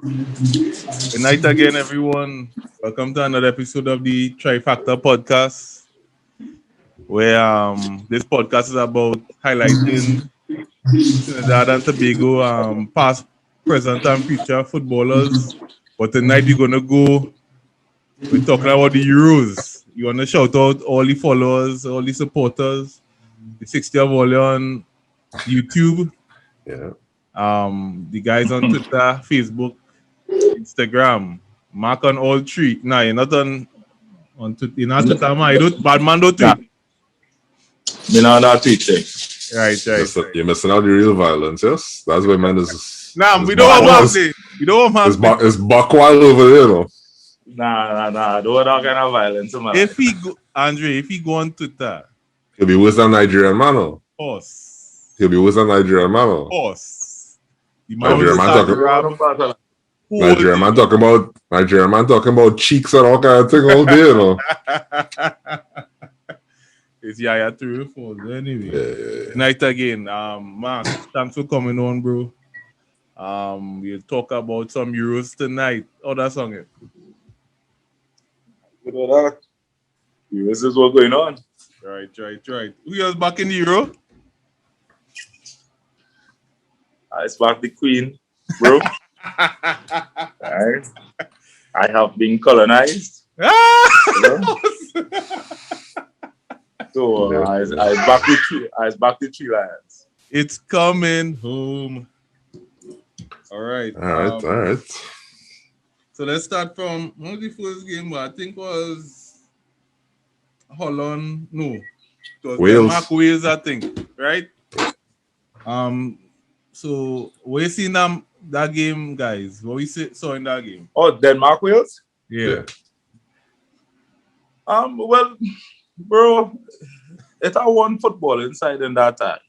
Good night again, everyone. Welcome to another episode of the Trifactor podcast, where this podcast is about highlighting Trinidad and Tobago past, present, and future footballers. But tonight we're talking about the Euros. You want to shout out all the followers, all the supporters, the 60 of all on YouTube, Yeah. the guys on Twitter, Facebook, Instagram. Mark on all three. Nah, you're not on Twitter. You're not Twitter, man. You don't, bad man don't tweet. Me not that tweet thing. Right. You're missing out the real violence, yes? That's why man is. Nah, we don't want to. We don't want to. It's buck wild over there, though. Nah. Don't that kind of violence. If he go on Twitter, He'll be worse than Nigerian man, oh. pause. He'll be worse than Nigerian man, oh. Pause. The Nigerian man talking. grab Nigerian man talking about cheeks and all kind of thing all day, you know. It's Yaya 3 or 4. Anyway. Yeah. Night again. Mark, thanks for coming on, bro. We'll talk about some Euros tonight. Oh, that song it. You know that? This is what's going on. Right. Who else back in the Euro? It's back the Queen, bro. Right. I have been colonized. You know? So I back the 3 lions. It's coming home. All right. All right. So let's start from one of the first game. I think was Holland. No, it was Wales. Denmark, Wales. I think, right? So we seen that game, guys. What we saw in that game? Oh, Denmark Wales? Yeah. Well, bro, it's a one football inside in that time.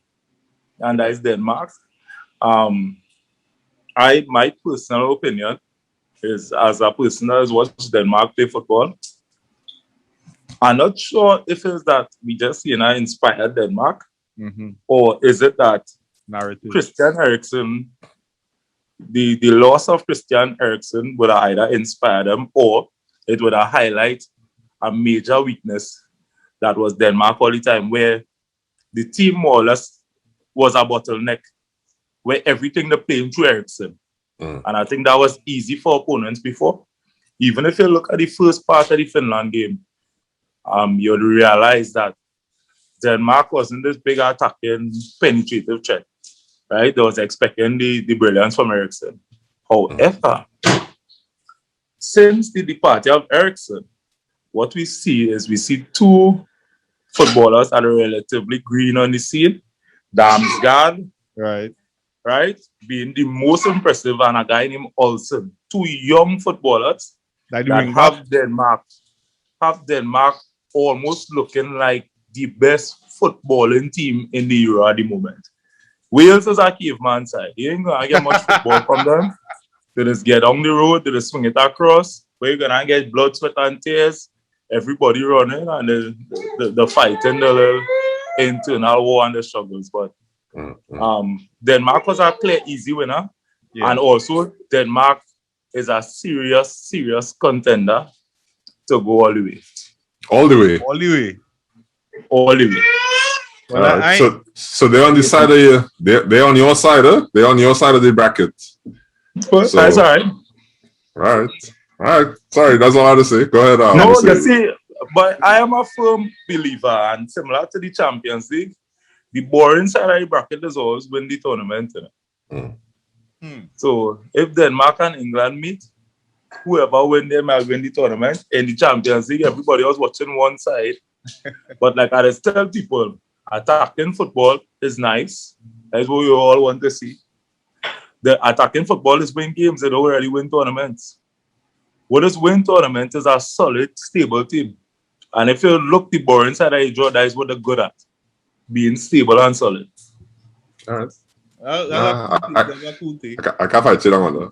And that is Denmark. My personal opinion is, as a person that has watched Denmark play football, I'm not sure if it's that we just inspired Denmark, or is it that Narrative. Christian Eriksen, the loss of Christian Eriksen would have either inspired them, or it would have highlight a major weakness that was Denmark all the time, where the team more or less was a bottleneck, where everything they playing through Eriksen. And I think that was easy for opponents before. Even if you look at the first part of the Finland game, you'll realize that Denmark wasn't this big attacking, penetrative threat, right? They was expecting the brilliance from Eriksen. However, since the departure of Eriksen, what we see 2 footballers that are relatively green on the scene. Damsgaard, right, being the most impressive, and a guy named Olsen. 2 young footballers that have Denmark almost looking like the best footballing team in the Euro at the moment. Wales is a caveman side. You ain't gonna get much football from them. They just get on the road, they just swing it across, where you're gonna get blood, sweat, and tears. Everybody running, and the fighting, the little internal war and the struggles. But Denmark was a clear, easy winner. Yeah. And also, Denmark is a serious contender to go all the way. All the way. Well, so they're on the side of you. They're on your side, huh? They're on your side of the bracket. Well, so, that's all right. All right. Sorry, that's all I have to say. Go ahead. No, you see, but I am a firm believer, and similar to the Champions League, the boring side of the bracket is always win the tournament. So if Denmark and England meet, whoever win them will win the tournament. In the Champions League, everybody was watching one side. But like I just tell people, attacking football is nice. That's what we all want to see. The attacking football is win games. They don't really win tournaments. What is win tournament is a solid, stable team. And if you look the boring side of the draw, that is what they're good at. Being stable and solid. All right. That's a cool take. I can't fight you on that.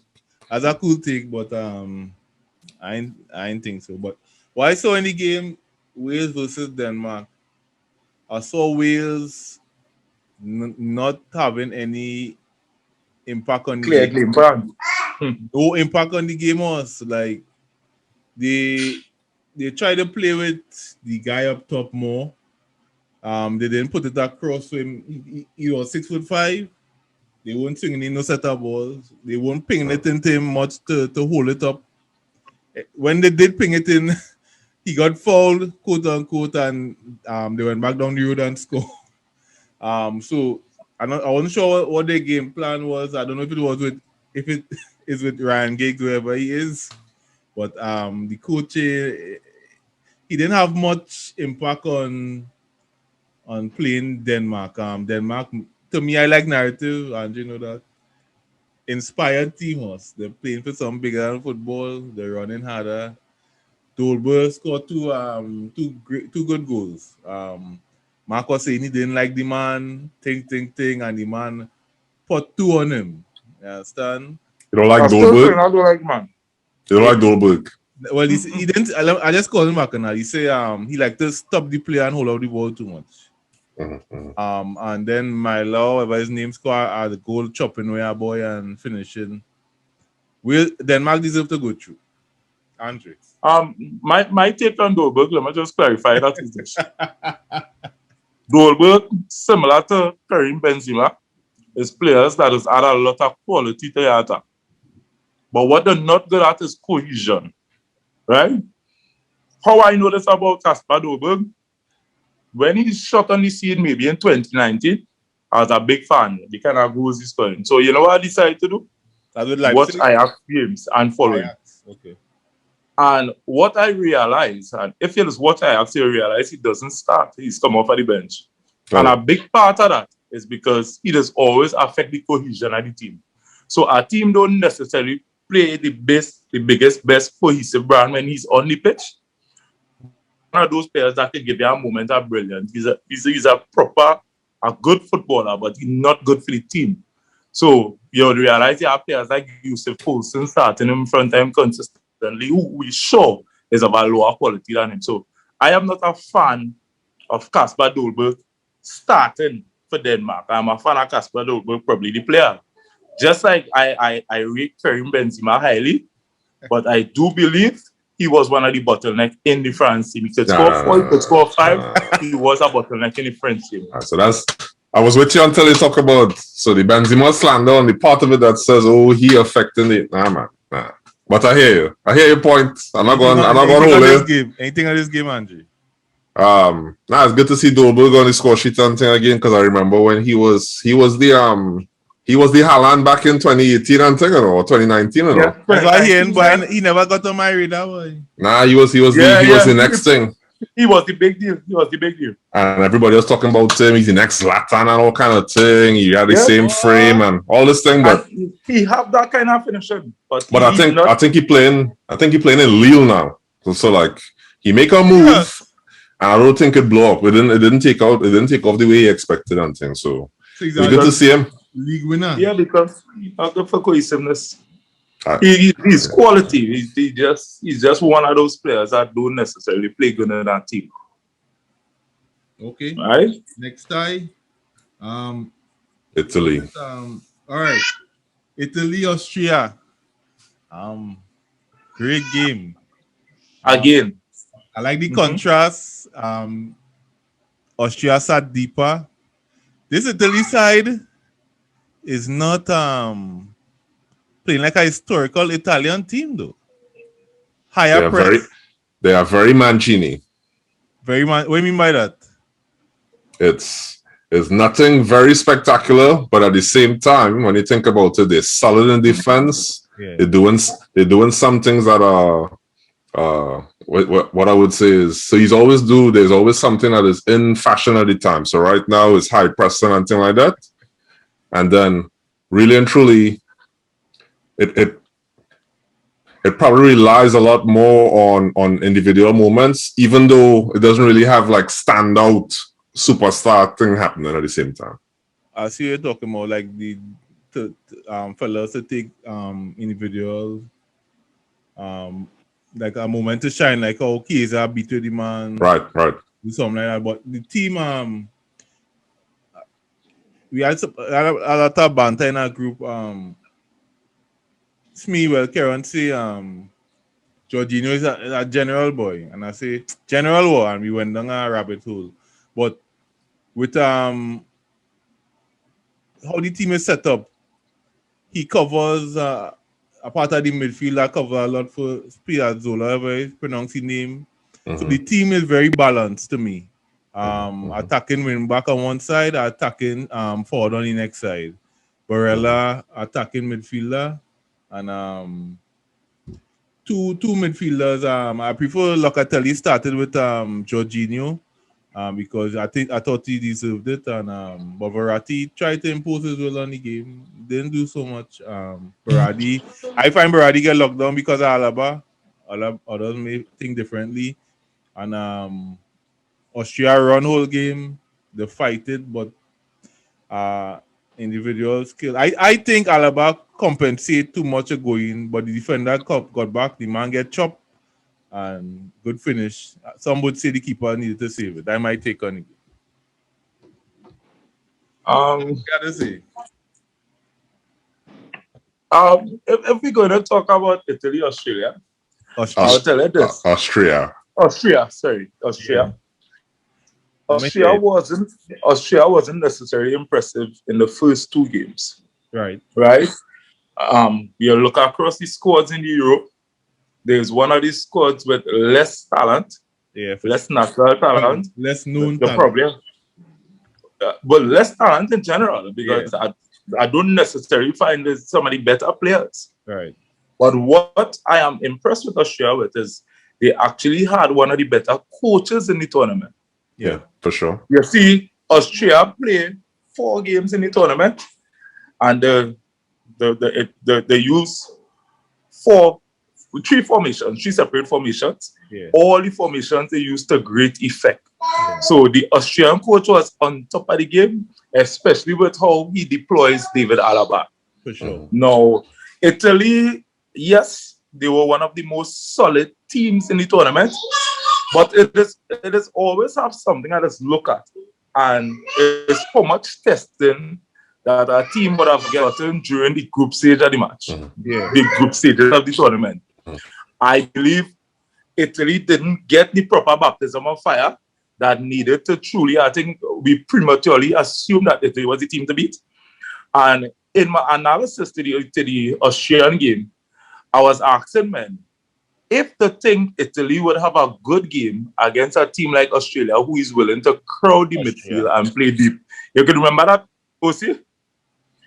That's a cool take, but I ain't think so. But why saw in the game Wales versus Denmark? I saw Wales not having any impact on the game. no impact on the game was like they try to play with the guy up top more. They didn't put it across to him. He was 6'5". They weren't swinging in no setup balls. They weren't pinging it into him much to hold it up. When they did ping it in, he got fouled, quote unquote, and they went back down the road and scored. So I wasn't sure what their game plan was. I don't know if it is with Ryan Giggs, whoever he is, but the coach he didn't have much impact on playing Denmark. Denmark, to me, I like narrative, and you know that inspired team was. They're playing for some bigger than football. They're running harder. Dolberg scored two good goals. Mark was saying he didn't like the man, thing, and the man put two on him. You understand? You don't like I still Dolberg? don't like man. You don't like Dolberg? Well, he didn't. I just called him back and he say he like to stop the play and hold out the ball too much. And then my law, whatever his name, score the goal, chopping away a boy and finishing. Denmark deserve to go through. Andre. My take on Dolberg, let me just clarify that is this. Dolberg, similar to Karim Benzema, is players that has added a lot of quality to your attack. But what they're not good at is cohesion. Right? How I know this about Kasper Dolberg? When he shot on the scene, maybe in 2019, I was a big fan. The kind of goals he's scoring. So you know what I decided to do? Watch Ajax games and follow him. Okay. And what I realized, and if you just watch Ajax, you realize he doesn't start. He's come off of the bench. And a big part of that is because he does always affect the cohesion of the team. So our team don't necessarily play the biggest, best cohesive brand when he's on the pitch. One of those players that can give you a moment of brilliance. He's a good footballer, but he's not good for the team. So you realize you have players like Yusuf Poulsen starting him in front of him consistently, who we sure is of a lower quality than him. So I am not a fan of Kasper Dolberg starting for Denmark. I'm a fan of Kasper Dolberg, probably the player. Just like I rate Karim Benzema highly, but I do believe he was one of the bottlenecks in the France team. He could score 4, he could score 5. He was a bottleneck in the French team. So I was with you until you talk about the Benzema slander on the part of it that says, "Oh, he affecting it." Nah, man, nah. But I hear you. I hear your point. I'm not going to hold it. Anything on this game, Andre? It's good to see Dolberg on the score sheet and thing again, because I remember when he was the Haaland back in 2018 and thing, or 2019 or That's why he never got on my radar, boy. Nah, he was the next thing. He was the big deal. And everybody was talking about him. He's the next Zlatan and all kind of thing. He had the same frame and all this thing, but he have that kind of finishing. But I think he playing in Lille now. So like he make a move. Yes. And I don't think it blow up. It didn't take off the way he expected and things. So it's good to see him. League winner. Yeah, because he's not good for cohesiveness. He's quality. He's just one of those players that don't necessarily play good in that team. Okay. Right. Next tie. Italy. All right. Italy, Austria. Great game. Again. I like the contrast. Austria sat deeper. This Italy side is not playing like a historical Italian team, though. Higher press. They are very Mancini. What do you mean by that? It's nothing very spectacular, but at the same time, when you think about it, they're solid in defense. Yeah. They're doing some things that are what I would say is, so there's always something that is in fashion at the time. So right now it's high pressing and things like that. And then really and truly, it probably relies a lot more on individual moments, even though it doesn't really have like standout superstar thing happening at the same time. I see you're talking about like the fellas to take individual like a moment to shine, like how Chiesa beat the man. Right. Something like that. But the team, we had a lot of banter in our group. it's me. Well, Karen say Jorginho is a general boy, and I say general war, and we went down a rabbit hole. But with how the team is set up, he covers a part of the midfield that cover a lot for Spiazzola, however you pronounce his name. So the team is very balanced to me. Attacking wing back on one side, attacking forward on the next side. Barella attacking midfielder, and two midfielders. I prefer Locatelli started with Jorginho. Because I thought he deserved it, and but Verratti tried to impose his will on the game. Didn't do so much. Berardi, I find Berardi get locked down because of Alaba. Others may think differently, and Austria run whole game. They fight it, but individual skill. I think Alaba compensate too much of going, but the defender got back. The man get chopped. And good finish. Some would say the keeper needed to save it. I might take on it. Gotta say. If we're going to talk about Italy, Australia, I'll tell you this. Austria. Sorry. Austria. Austria wasn't necessarily impressive in the first two games. Right. You look across the squads in Europe. There's one of these squads with less talent, less natural talent, less known talent. Problem, but less talent in general, because I don't necessarily find there's so many better players. Right. But what I am impressed with Australia with is they actually had one of the better coaches in the tournament. Yeah, for sure. You see, Australia played 4 games in the tournament, and they use 3 separate formations. Yeah. All the formations they used to great effect. Yeah. So the Australian coach was on top of the game, especially with how he deploys David Alaba. For sure. Now, Italy, yes, they were one of the most solid teams in the tournament, but it is always have something I just look at, and it's how much testing that a team would have gotten during the group stage of the match. The group stages of the tournament. I believe Italy didn't get the proper baptism of fire that needed to truly, I think we prematurely assumed that Italy was the team to beat. And in my analysis to the Australian game, I was asking men, if they think Italy would have a good game against a team like Australia who is willing to crowd the midfield and play deep. You can remember that, Osi?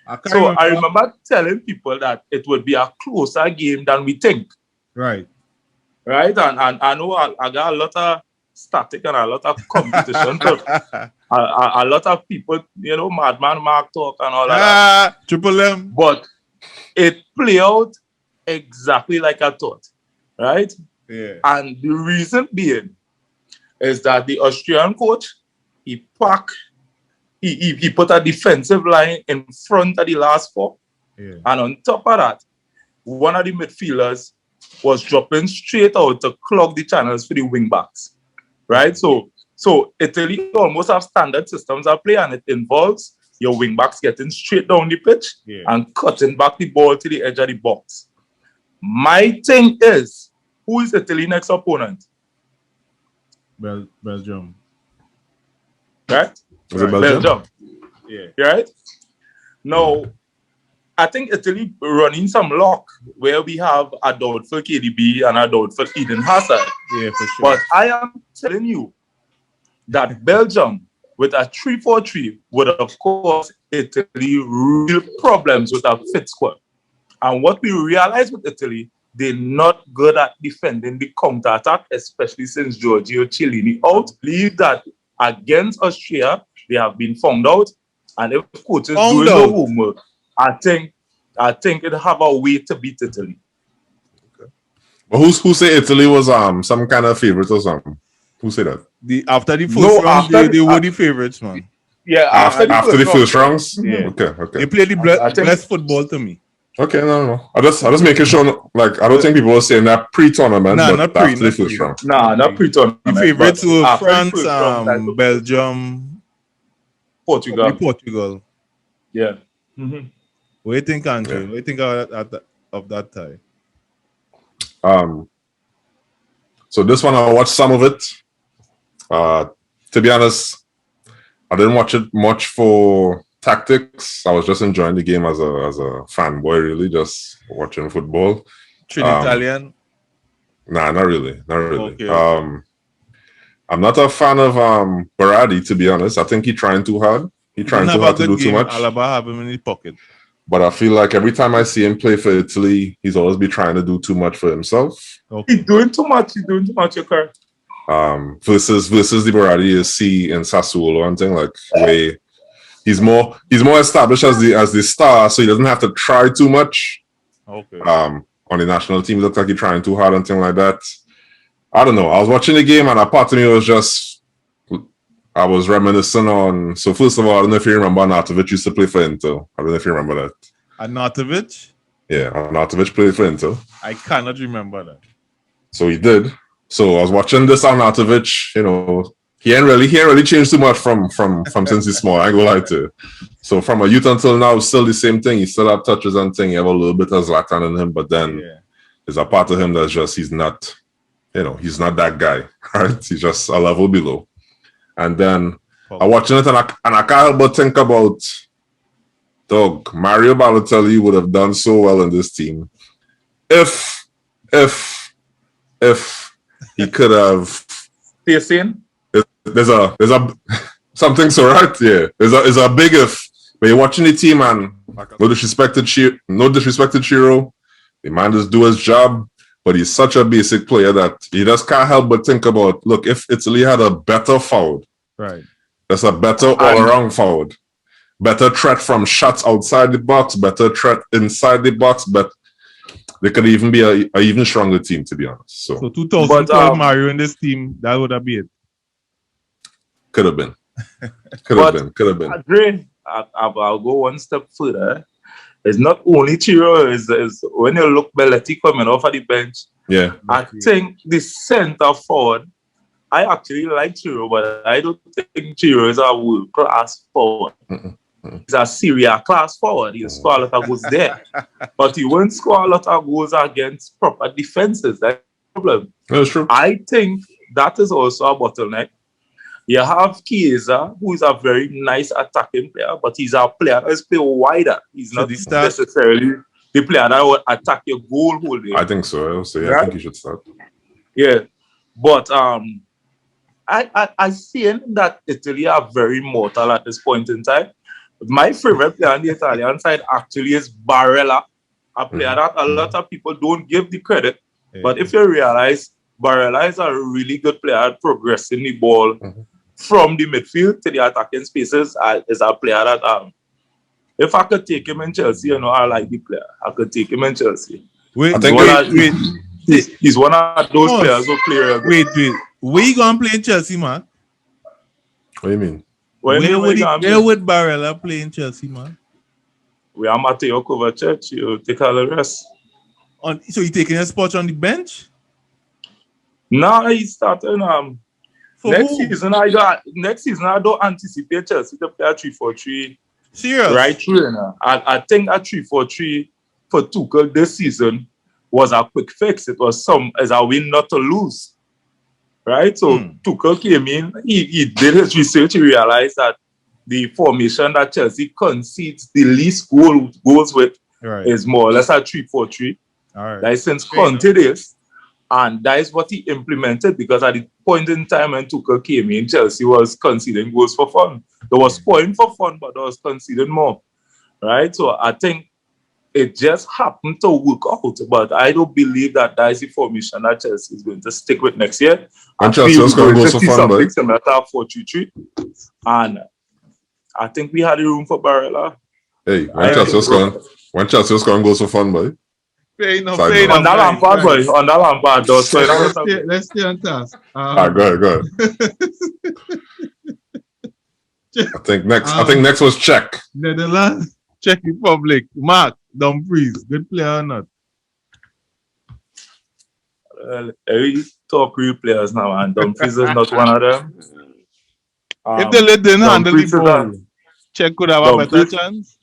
I remember telling people that it would be a closer game than we think. Right. And I know I got a lot of static and a lot of competition. a lot of people, Madman Mark talk and all that. Triple M. But it played out exactly like I thought. Right? Yeah. And the reason being is that the Australian coach, he put a defensive line in front of the last 4. Yeah. And on top of that, one of the midfielders was dropping straight out to clog the channels for the wing backs. Right? So Italy almost have standard systems at play, and it involves your wing backs getting straight down the pitch and cutting back the ball to the edge of the box. My thing is, who is Italy's next opponent? Belgium. Right? Is it Belgium? Yeah. Right? Now, I think Italy running some luck where we have a doubtful KDB and a doubtful Eden Hazard. Yeah, for sure. But I am telling you that Belgium, with a 3-4-3, would have caused Italy real problems with a fit squad. And what we realize with Italy, they're not good at defending the counter-attack, especially since Giorgio Chiellini out. Believe that against Austria, they have been found out. And if coaches doing the homework, I think it have a way to beat Italy. Okay. But who say Italy was some kind of favorite or something? Who said that? After the first round, they were the favorites, man. Yeah, after the first rounds? Yeah. Okay. They played the best football to me. Okay, no. I just making sure, like, I don't think people were saying that pre-tournament, but not after the first round. Not pre-tournament. The favorites were France, Belgium, Portugal. Portugal. Yeah. What do you think, Andre? What do you think of that? of that tie? So this one, I watched some of it. To be honest, I didn't watch it much for tactics. I was just enjoying the game as a fanboy, really, just watching football. Trinitalian? Nah, not really. Okay. I'm not a fan of Berardi, to be honest. I think he's trying too hard. He's trying too hard to do too much. Alaba have him in his pocket. But I feel like every time I see him play for Italy, he's always be trying to do too much for himself. Okay. He's doing too much. You're correct. Versus the Berardi you see in Sassuolo and thing, like where he's more established as the star, so he doesn't have to try too much. Okay. On the national team, it looks like he's trying too hard and thing like that. I don't know. I was watching the game and a part of me was just, I was reminiscing on. So first of all, I don't know if you remember Arnautovic used to play for Inter. I don't know if you remember that. Arnautovic? Yeah, Arnautovic played for Inter. I cannot remember that. So he did. So I was watching this Arnautovic. You know, he ain't really changed too much from since he's small. I ain't gonna lie to you. So from a youth until now, still the same thing. He still have touches and thing. He have a little bit of Zlatan in him, but then there's a part of him that's just he's not that guy. Right? He's just a level below. And then I'm watching it and I can't help but think about, dog, Mario Balotelli would have done so well in this team if he could have. You're saying? There's a something so right, yeah. There's a big if. But you're watching the team and no disrespect to Chiro, the man just do his job. But he's such a basic player that he just can't help but think about, look, if Italy had a better forward, right? That's a better all-around forward. Better threat from shots outside the box, better threat inside the box, but they could even be a even stronger team, to be honest. So 2012 Mario in this team, that would have been it. Could have been. Could have been. Andre, I'll go one step further. It's not only Chiro, is when you look Belletti coming off of the bench. Yeah. I think the center forward, I actually like Chiro, but I don't think Chiro is a world-class forward. He's a Syria class forward. He'll score a lot of goals there. But he won't score a lot of goals against proper defenses. That's the problem. That's true. I think that is also a bottleneck. You have Chiesa, who is a very nice attacking player, but he's a player who's play wider. He's not necessarily the player that will attack your goal holding. I think so. I'll say, I think he should start. Yeah. But I see that Italy are very mortal at this point in time. My favorite player on the Italian side actually is Barella, a player that a lot of people don't give the credit. But if you realize, Barella is a really good player at progressing the ball from the midfield to the attacking spaces. Is a player that if I could take him in Chelsea, I like the player. I could take him in Chelsea. He's one of those players who play. Wait. Where you gonna play in Chelsea, man? What do you mean? Where would Barella play in Chelsea, man? We are Mateo Kovacic. You take all the rest. So you taking a spot on the bench? No, he's starting. Next season, I don't anticipate Chelsea to play a 3-4-3. Serious? Right through. I think a 3-4-3 for Tuchel this season was a quick fix. It was as a win not to lose. Right? So Tuchel came in, he did his research, he realized that the formation that Chelsea concedes the least goals with is more or less a 3-4-3. That is since Conte this. And that is what he implemented, because at the point in time when Tuchel came in, Chelsea was conceding goals for fun. There was scoring for fun, but there was conceding more. Right? So I think it just happened to work out. But I don't believe that is the formation that Chelsea is going to stick with next year. And Chelsea was going to go so fun, but similar to 4-3-3. And I think we had the room for Barella. Hey, when Chelsea was going to go so fun, boy. Fair enough. On that Lampard, boy. On that Lampard, let's stay on task. Go ahead. I think next was Czech. Netherlands, Czech Republic. Mark Dumfries, good player or not? We talk real players now, and Dumfries is not one of them. If they didn't handle the ball, Czech could have a better chance.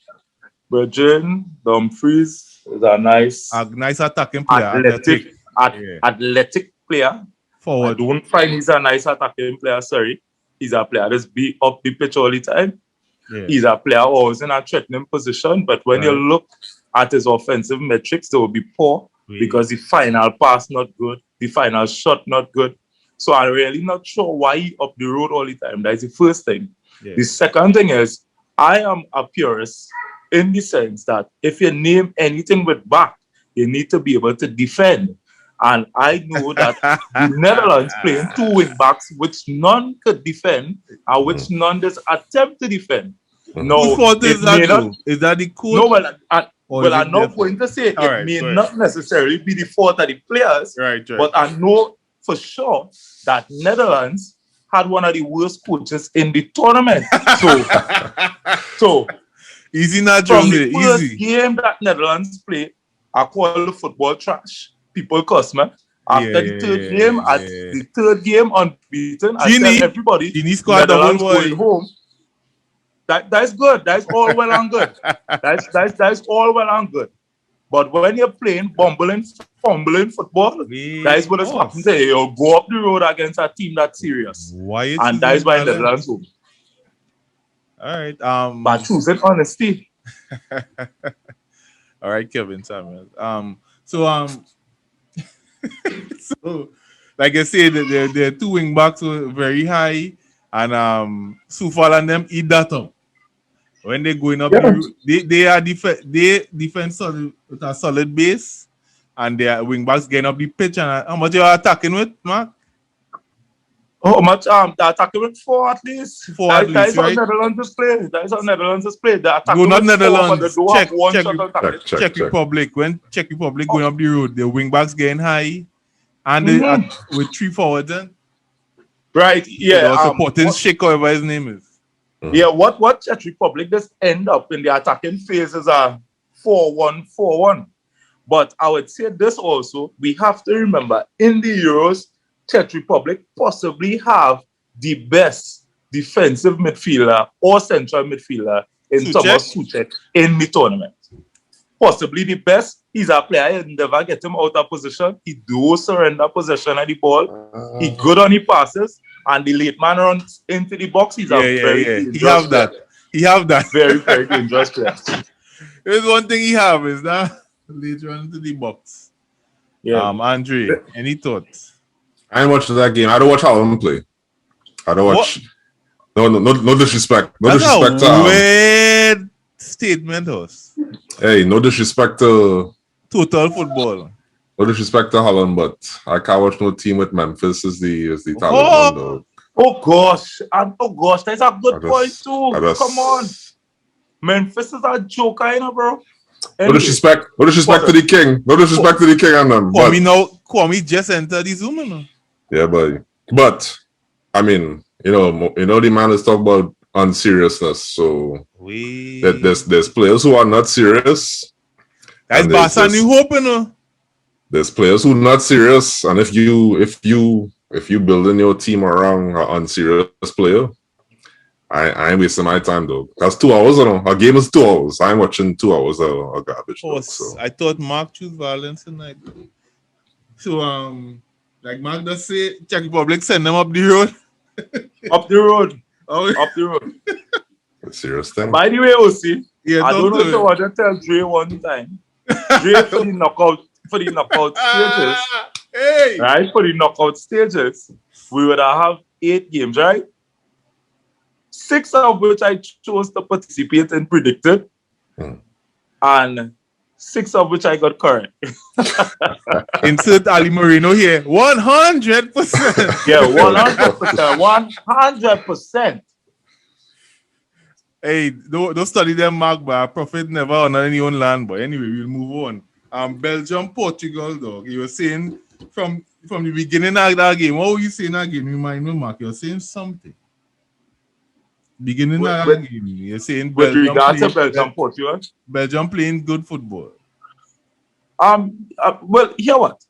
Virgin, Dumfries. He's a nice attacking player. athletic player. Forward. I don't find he's a nice attacking player, sorry. He's a player that's be up the pitch all the time. Yeah. He's a player always in a threatening position, but when you look at his offensive metrics, they will be poor because the final pass not good, the final shot not good. So I'm really not sure why he up the road all the time. That's the first thing. Yeah. The second thing is, I am a purist in the sense that if you name anything with back, you need to be able to defend. And I know that the Netherlands playing two wing backs, which none could defend, and which none does attempt to defend. No, whose fault is that? Is that the coach? No, I'm not going to say it may not necessarily be the fault of the players, but I know for sure that Netherlands had one of the worst coaches in the tournament. So easy not from the first game that Netherlands played, I call the football trash. People cuss me. After the third game unbeaten, I tell everybody Netherlands going home. That's good. That's all well and good. That's all well and good. But when you're playing fumbling football, that's what is happening. You go up the road against a team that's serious. And that's why Netherlands home. All right. But choosing honesty. All right, Kevin Samuel. So like I said, the two wing backs were very high, and Sufal and them eat that up. When they're going up, they defend solid, with a solid base, and their wing backs getting up the pitch. And how much you are attacking with, Mark? How much they're attacking with 4 at least. That is right? how Netherlands play. That is how Netherlands play. They're attacking not with Netherlands. 4, but they don't have one Czech Republic. When Czech Republic going up the road, the wing backs getting high, and they with 3 forwards. Then right, yeah. Supporting Sheik, whatever his name is. Yeah, what Czech Republic just end up in the attacking phase is a 4-1-4-1. But I would say this also, we have to remember, in the Euros, Czech Republic possibly have the best defensive midfielder or central midfielder in Thomas Souček in the tournament. Possibly the best. He's a player, you never get him out of position. He do surrender possession of the ball. He good on the passes. And the late man runs into the box. He's a very dangerous player. He have that. Very, very dangerous player. There's one thing he have is that late run into the box. Yeah. Andre, any thoughts? I ain't watching that game. I don't watch Holland play. I don't watch. No disrespect. No disrespect to weird statement, host. Hey, no disrespect to total football. No disrespect to Holland, but I can't watch no team with Memphis is the talent one, though. Oh gosh, that's a good point too. Come on, Memphis is a joker, bro. Anyway. No disrespect to the king. No disrespect to the king and them. Kwame just entered the Zoom, no? Yeah, but I mean, you know, the man is talking about unseriousness. So there's players who are not serious. That's Barca New Hope, you know. There's players who are not serious, and if you building your team around an unserious player, I ain't wasting my time though. That's 2 hours, you know. A game is 2 hours. I'm watching 2 hours of garbage. Though, so. I thought Mark choose violence tonight. So like Mark does say, Czech Republic send them up the road. Up the road. Up the road. Serious thing. By the way, OC, I don't know if you want to tell Dre one time. Dre for the knockout stages. Right? For the knockout stages, we would have 8 games, right? 6 of which I chose to participate in predicted. And 6 of which I got correct. Insert Ali Moreno here. 100%. Yeah, 100%. 100%. Hey, don't study them, Mark, but profit never on any own land. But anyway, we'll move on. Belgium, Portugal, dog. You were saying from the beginning of that game. What were you saying that game? Remind me, Mark. You're saying something. Beginning of that game, you're saying with regards to Belgium, Portugal. Belgium playing good football. Well, hear what?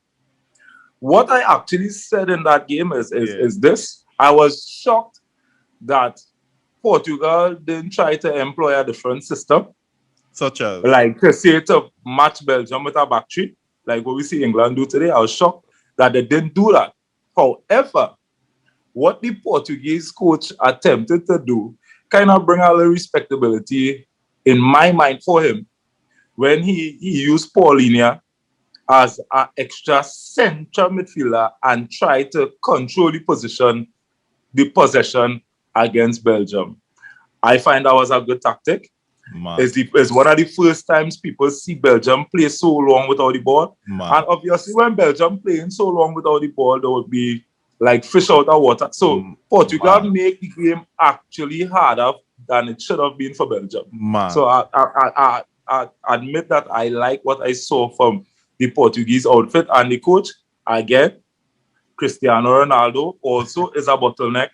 What I actually said in that game is this. I was shocked that Portugal didn't try to employ a different system. Such as? Like to say to match Belgium with a back three, like what we see England do today, I was shocked that they didn't do that. However, what the Portuguese coach attempted to do kind of bring a little respectability in my mind for him when he used Paulinho as an extra central midfielder and tried to control the possession against Belgium. I find that was a good tactic. It's one of the first times people see Belgium play so long without the ball. And obviously when Belgium playing so long without the ball, there would be like fish out of water. So Portugal make the game actually harder than it should have been for Belgium. So I admit that I like what I saw from the Portuguese outfit, and the coach, again, Cristiano Ronaldo, also is a bottleneck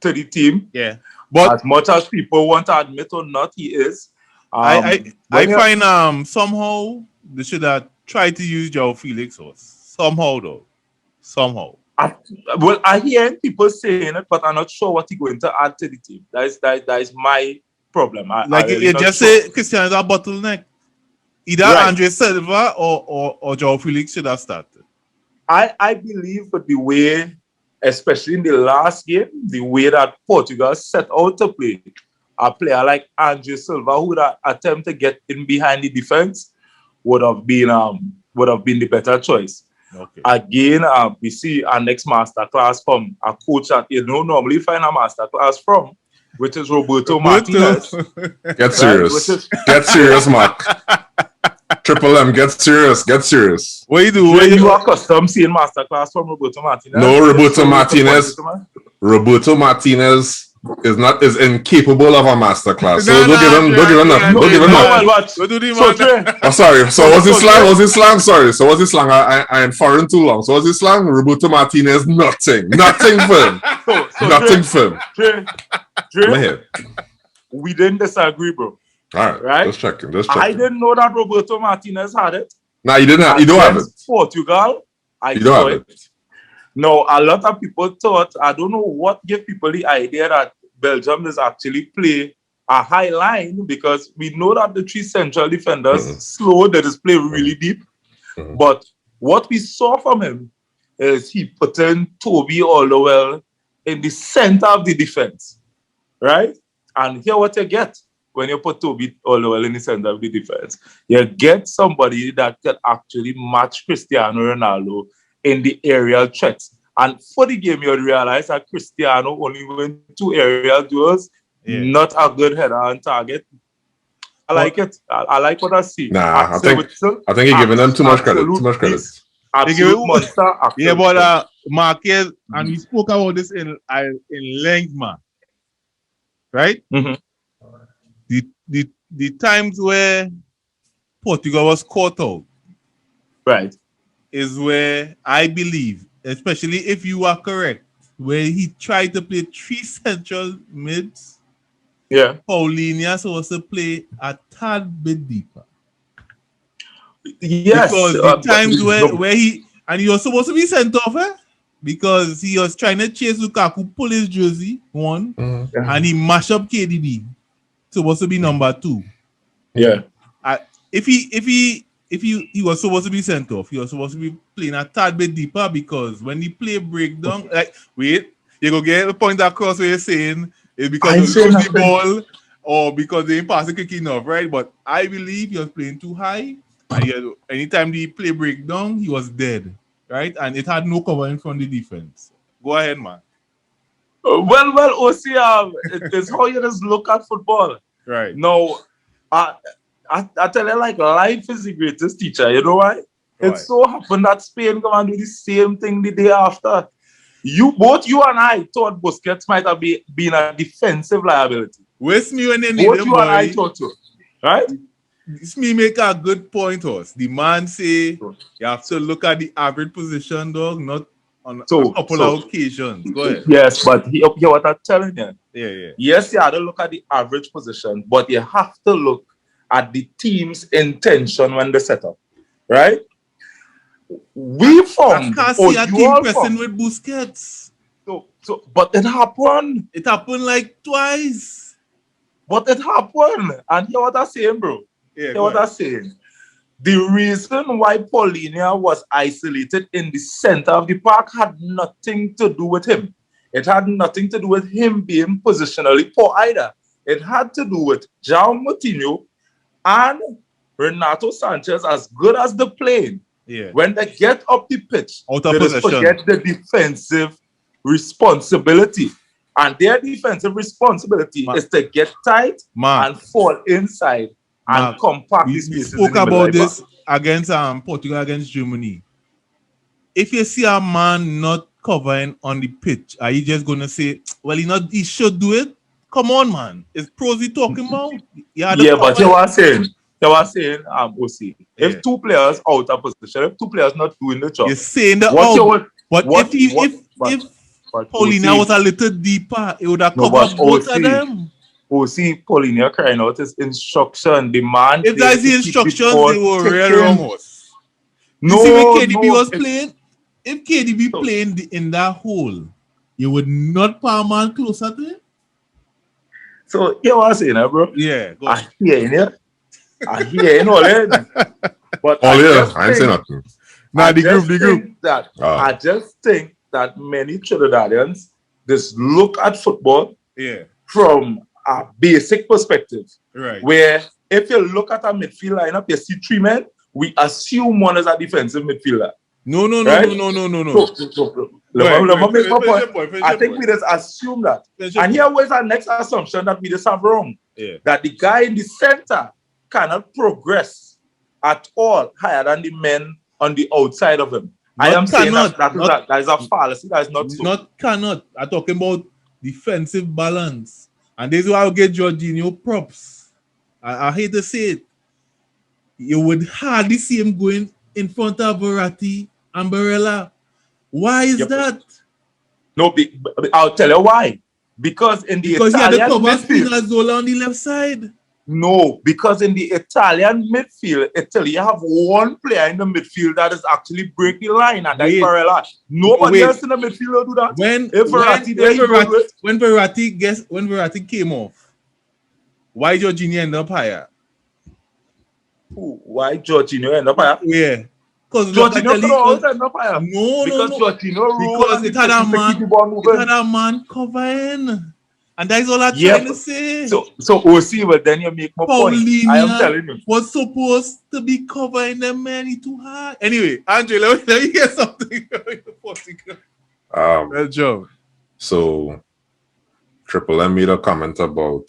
to the team. Yeah. But as much as people want to admit or not, he is. I find somehow they should have tried to use João Felix somehow though. Somehow. I hear people saying it, but I'm not sure what he's going to add to the team. That is my problem. You just say Cristiano is a bottleneck. Either Andre Silva or João Felix should have started. I believe with the way, especially in the last game, the way that Portugal set out to play, a player like Andre Silva who would attempt to get in behind the defense would have been the better choice. Okay. Again, we see our next masterclass from a coach that you don't normally find a masterclass from, which is Roberto Martinez. Get serious. Get serious, Mark. Triple M, get serious. What you do? You are accustomed seeing masterclass from Roberto Martinez? No, Roberto Martinez is incapable of a masterclass. So don't give him that. Oh, sorry. So what's his slang? Sorry. So what's his slang? I am foreign too long. So what's his slang? Roberto Martinez, nothing for him. Nothing for him. We didn't disagree, bro. All right. Just checking. I didn't know that Roberto Martinez had it. No, you didn't have. You don't have it. Portugal, you don't have it. No, a lot of people thought, I don't know what gave people the idea that Belgium is actually play a high line, because we know that the three central defenders slow, they just play really deep. But what we saw from him is he put in Toby Alderweireld in the center of the defense, right? And here what you get when you put Toby Alderweireld in the center of the defense. You get somebody that can actually match Cristiano Ronaldo in the aerial threats. And for the game, you realize that Cristiano only win 2 aerial duels, not a good header on target. I like it. I like what I see. Nah, I think you're giving them too much credit. Absolute monster. Yeah, but Marquez, and we spoke about this in length, man. Right? Mm-hmm. The times where Portugal was caught out, right, is where I believe, especially if you are correct, where he tried to play 3 central mids. Yeah. Paulinho supposed to play a tad bit deeper. Yes. Because the times where he was supposed to be sent off, because he was trying to chase Lukaku, pull his jersey, and he mashed up KDB. Supposed to be number 2. Yeah. If he was supposed to be sent off, he was supposed to be playing a tad bit deeper, because when the play breakdown, you go get the point across where you're saying it's because they lose the ball or because they ain't passing quick enough, right? But I believe he was playing too high, and anytime the play breakdown, he was dead, right? And it had no cover in front of the defense. Go ahead, man. Well, OC, it's how you just look at football. Right. No, I tell you, like, life is the greatest teacher. You know why? It so happened that Spain come and do the same thing the day after. Both you and I thought Busquets might have been a defensive liability. Where's me when they need both you and I thought so. Right? This me make a good point, Horse. The man say you have to look at the average position, dog, not on a couple of occasions. Go ahead. Yes, but hear what I'm telling you. Yeah. Yes, you have to look at the average position, but you have to look at the team's intention when they set up. Right? We found. I can't see a team pressing with Busquets. But it happened. It happened like twice. But it happened. And hear what I'm saying, bro. Hear what I'm saying? The reason why Paulinho was isolated in the center of the park had nothing to do with him. It had nothing to do with him being positionally poor either. It had to do with João Moutinho and Renato Sanchez, as good as they're playing. Yeah. When they get up the pitch, Out of they just possession. forget the defensive responsibility. And their defensive responsibility is to get tight and fall inside and compact the spaces. We spoke about this against Portugal against Germany. If you see a man not covering on the pitch, are you just gonna say, well, he should do it? Come on, man. It's pros he talking about. But you were saying, OC, if two players out of position, if two players not doing the job, you're saying that if Paulinho was a little deeper, it would have covered both of them. OC, Paulinho crying out his instruction, demand. If that's the instructions, they were real wrong. No, you see when KDB was playing, if KDB playing in that hole, you would not put a man closer to him. So you was saying, bro? Yeah. I hear you all that. But I ain't saying nothing. I just think that many Trinidadians just look at football from a basic perspective. Right. Where if you look at a midfield lineup, you see three men, we assume one is a defensive midfielder. No. Let me make my point. I think we just assume that. And here was our next assumption that we just have wrong. Yeah. That the guy in the center cannot progress at all higher than the men on the outside of him. I am saying that is a fallacy. That is not so. Not cannot. I'm talking about defensive balance. And this is why I'll get Jorginho props. I hate to say it. You would hardly see him going in front of Verratti and Barella. Why is that? No, I'll tell you why. Because in the Italian he had the midfield, Zola on the left side. No, because in the Italian midfield, Italy, you have one player in the midfield that is actually break the line, and that's Barella. Nobody else in the midfield will do that. When Verratti came off, why Jorginho end up higher? Why Jorginho end up higher? Yeah. Because Jorginho could also end up higher. Because it had a man covering. And that's all I'm trying to say. So OC, but then you make my point. I am telling you. Was supposed to be covering them man too hard. Anyway, Andre, let me get something. Well job. So Triple M made a comment about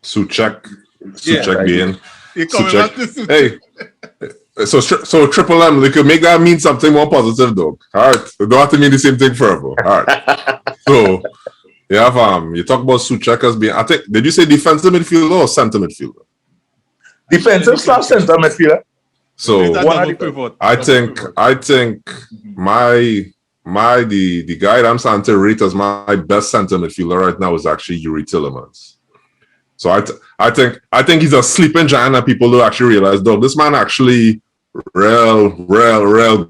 Souček being Souček. Hey. So Triple M, they could make that mean something more positive though. All right. They don't have to mean the same thing forever. All right. So you have you talk about Souček as being, I think, did you say defensive midfielder or center midfielder? Defensive / center midfielder. So I think the guy that I'm starting to rate as my best center midfielder right now is actually Yuri Tillemans. So I think he's a sleeping giant that people don't actually realize, though. This man actually real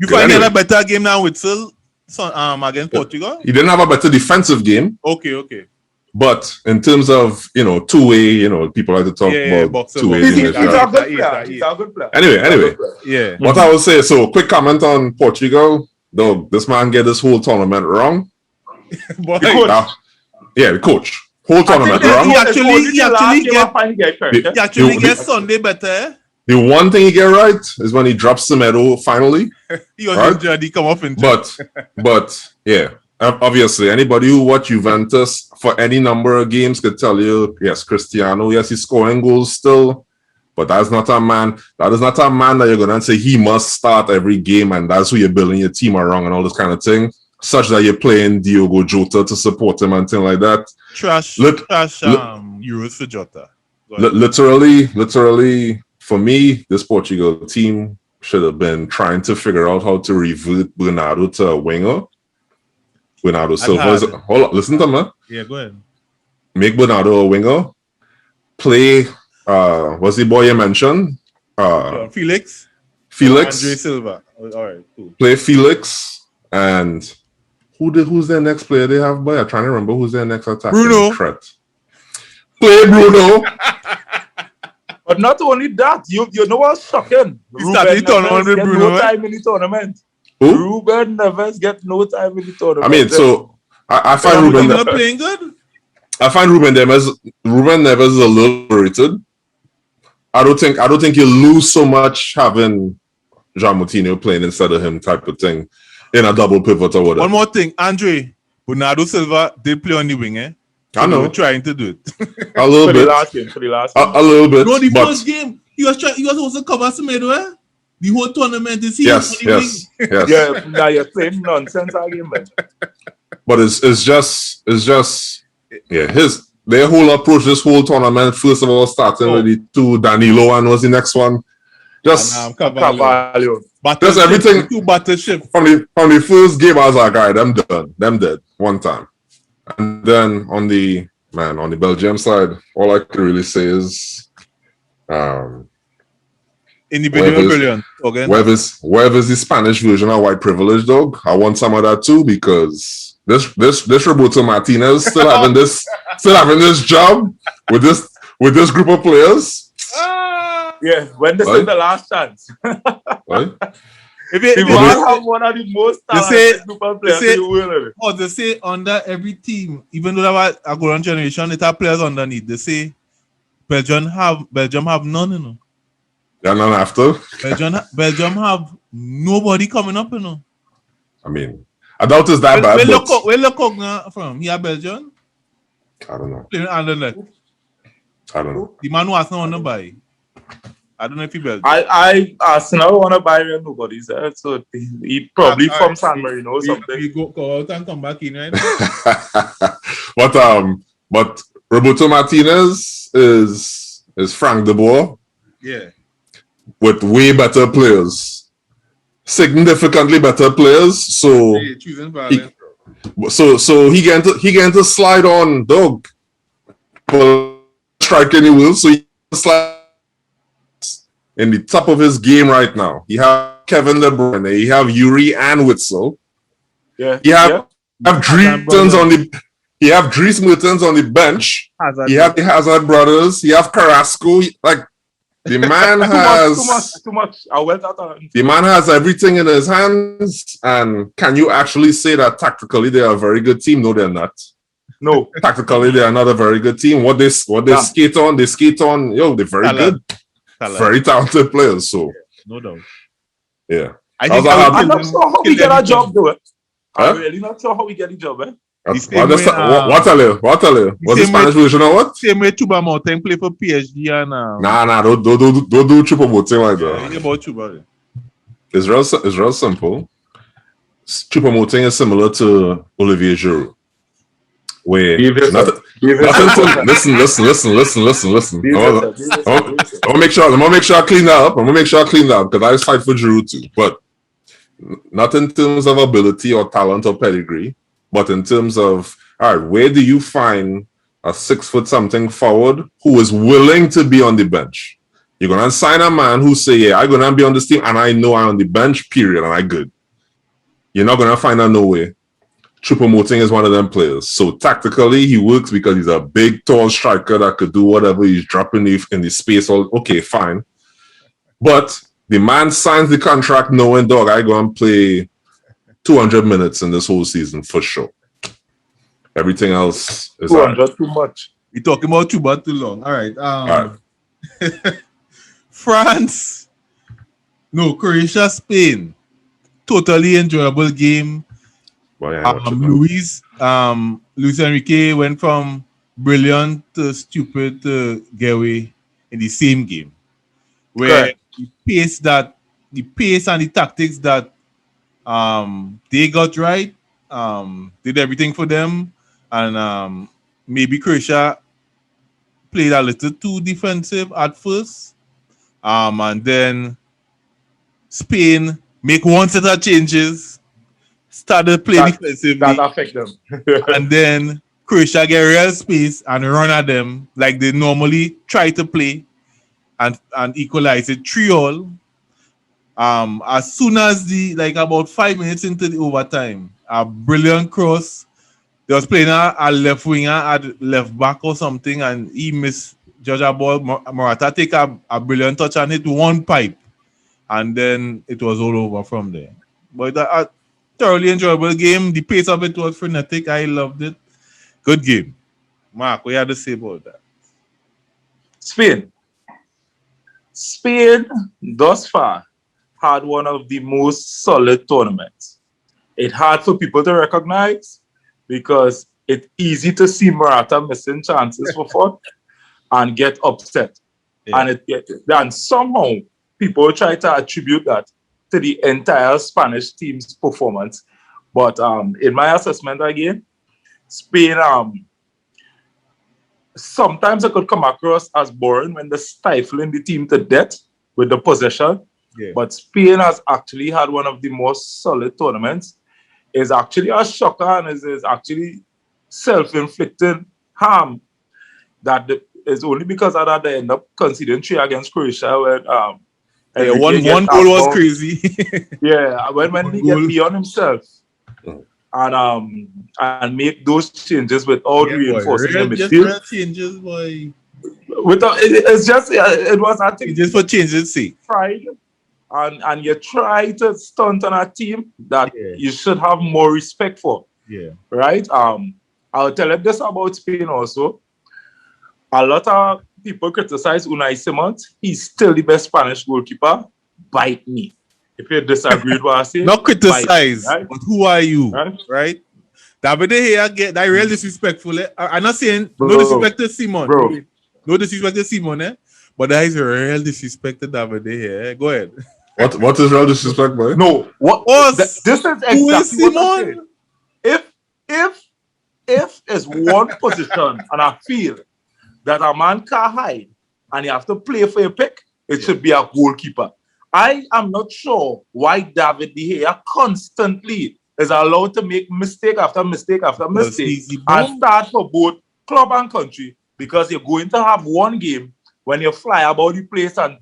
You find a better game now with Sil against Portugal? He didn't have a better defensive game. Okay. But in terms of, two-way, people like to talk about two-way. He's a good player. Anyway. Yeah. What I will say, so quick comment on Portugal. Though this man get this whole tournament wrong. The coach. Whole tournament wrong. He actually gets Sunday better. The one thing he get right is when he drops the medal finally. He was injured, he come off injured. But yeah, obviously anybody who watch Juventus for any number of games could tell you, yes, Cristiano, yes, he's scoring goals still, but that is not a man that you're gonna say he must start every game and that's who you're building your team around and all this kind of thing, such that you're playing Diogo Jota to support him and things like that. Trash Euros for Jota. Literally, for me, this Portugal team should have been trying to figure out how to revert Bernardo to a winger. Bernardo Silva. Hold on, listen to me. Yeah, go ahead. Make Bernardo a winger. Play. What's the boy you mentioned? Felix. Andre Silva. All right, cool. Play Felix and who's their next player they have? Boy, I'm trying to remember who's their next attacker. Bruno. Play Bruno. But not only that, you know what's shocking? started Ruben the Neves get Bruno, no time in the tournament. Who? Ruben Neves get no time in the tournament. I mean, so I find Ruben Ruben not playing good. I find Ruben Neves is a little rated. I don't think you lose so much having Jean Moutinho playing instead of him type of thing in a double pivot or whatever. One more thing, Andre, Bernardo Silva did play on the wing, eh? So I know. they were trying to do it. A little bit. For the last game. A little bit. No, the but first game, he was supposed to cover Semedo, eh? The whole tournament is he yes. Yeah, now you're playing nonsense again, man. But it's just their whole approach this whole tournament, first of all, starting with the two Danilo and was the next one. Just Carvalho. Just everything. Two battleship. From the first game, I was like, all right, I'm done. Them dead one time. And then on the Belgium side, all I can really say is individual brilliant. Okay. Wherever's the Spanish version of white privilege, dog. I want some of that too, because this Roberto Martinez still having this job with this group of players. Yeah, when this is the last chance. Right? If you have one of the most talented group of players in the world. They say under every team, even though that a golden generation, it have players underneath. They say Belgium have none, you know. Yeah, none after. Belgium have nobody coming up, you know. I mean, I doubt it's that bad. Where Lecoq from? He a Belgian? I don't know. Playing Anderlecht. I don't know. The man who has no one to buy. I don't know if he Belgian. I Arsenal want to buy real nobody, sir. So he probably from San Marino or something. We go out and come back in, right? But Roberto Martinez is Frank de Boer. Yeah. With way better players. Significantly better players. So choosing violence, so he getting to slide on, dog. For striking he will, so he slide in the top of his game right now. He have Kevin De Bruyne, he have Yuri and Witzel. Yeah. He have Dries Mertens on the bench. He have the Hazard brothers. He have Carrasco. Like the man has too much. The man has everything in his hands. And can you actually say that tactically they are a very good team? No, they're not. No, tactically they are not a very good team. What they skate on, yo, they're very good. Very talented players, so no doubt. Yeah, I'm not sure how we get our job, though. I'm really not sure how we get the job, eh? What tell you? What's the Spanish version of what? Same way Choupo-Moting play for PSG and Nah, don't do Choupo-Moting like that. Yeah, about Choupo. It's real simple. Choupo-Moting is similar to Olivier Giroud. Wait, listen. I'm gonna make sure I clean that up. Because I just fight for Giroud too. But not in terms of ability or talent or pedigree, but in terms of, all right, where do you find a 6-foot-something forward who is willing to be on the bench? You're gonna sign a man who say, yeah, I'm gonna be on this team and I know I'm on the bench, period, and I good. You're not gonna find that no way. Choupo-Moting is one of them players. So tactically, he works because he's a big, tall striker that could do whatever. He's dropping in the space. Okay, fine. But the man signs the contract knowing, dog, I go and play 200 minutes in this whole season for sure. Everything else is 200 too much. We're talking about Chuba too long. All right. France. No, Croatia, Spain. Totally enjoyable game. Luis Enrique went from brilliant to stupid to get away in the same game, where the pace and the tactics that they got right did everything for them, and maybe Croatia played a little too defensive at first, and then Spain make one set of changes. Started playing defensively. That affect them. And then Croatia get real space and run at them like they normally try to play and equalize it 3-3. As soon as about 5 minutes into the overtime, a brilliant cross. They was playing a left winger at left back or something, and he missed judge a ball. Morata take a brilliant touch and hit one pipe, and then it was all over from there. But a thoroughly enjoyable game. The pace of it was frenetic. I loved it. Good game. Mark, what you had to say about that? Spain, thus far, had one of the most solid tournaments. It's hard for people to recognize because it's easy to see Morata missing chances for fun and get upset. Yeah. And somehow people try to attribute that to the entire Spanish team's performance. But in my assessment again, Spain, sometimes it could come across as boring when they're stifling the team to death with the possession. Yeah. But Spain has actually had one of the most solid tournaments. It's actually a shocker and is actually self-inflicted harm that is only because of that they end up conceding 3 against Croatia when one goal was crazy. Yeah, when he gets beyond himself and make those changes without reinforcing the midfield. Real changes, boy. It was I think just for changes' sake. Pride. And you try to stunt on a team that you should have more respect for. Yeah. Right? I'll tell you this about Spain also. A lot of people criticize Unai Simons. He's still the best Spanish goalkeeper. Bite me. If you disagree with what I say. Not criticize, right? But who are you? Right? David De Gea get that real disrespectful. I'm not saying no disrespect to Simon. No disrespect to Simon, eh? But that is a real disrespect to David De Gea. Eh? Go ahead. What is real disrespect, boy? No, this is exactly what I'm saying. If it's one position on a field that a man can't hide and you have to play for your pick, it should be a goalkeeper. I am not sure why David De Gea constantly is allowed to make mistake after mistake after mistake and start for both club and country, because you're going to have one game when you fly about the place and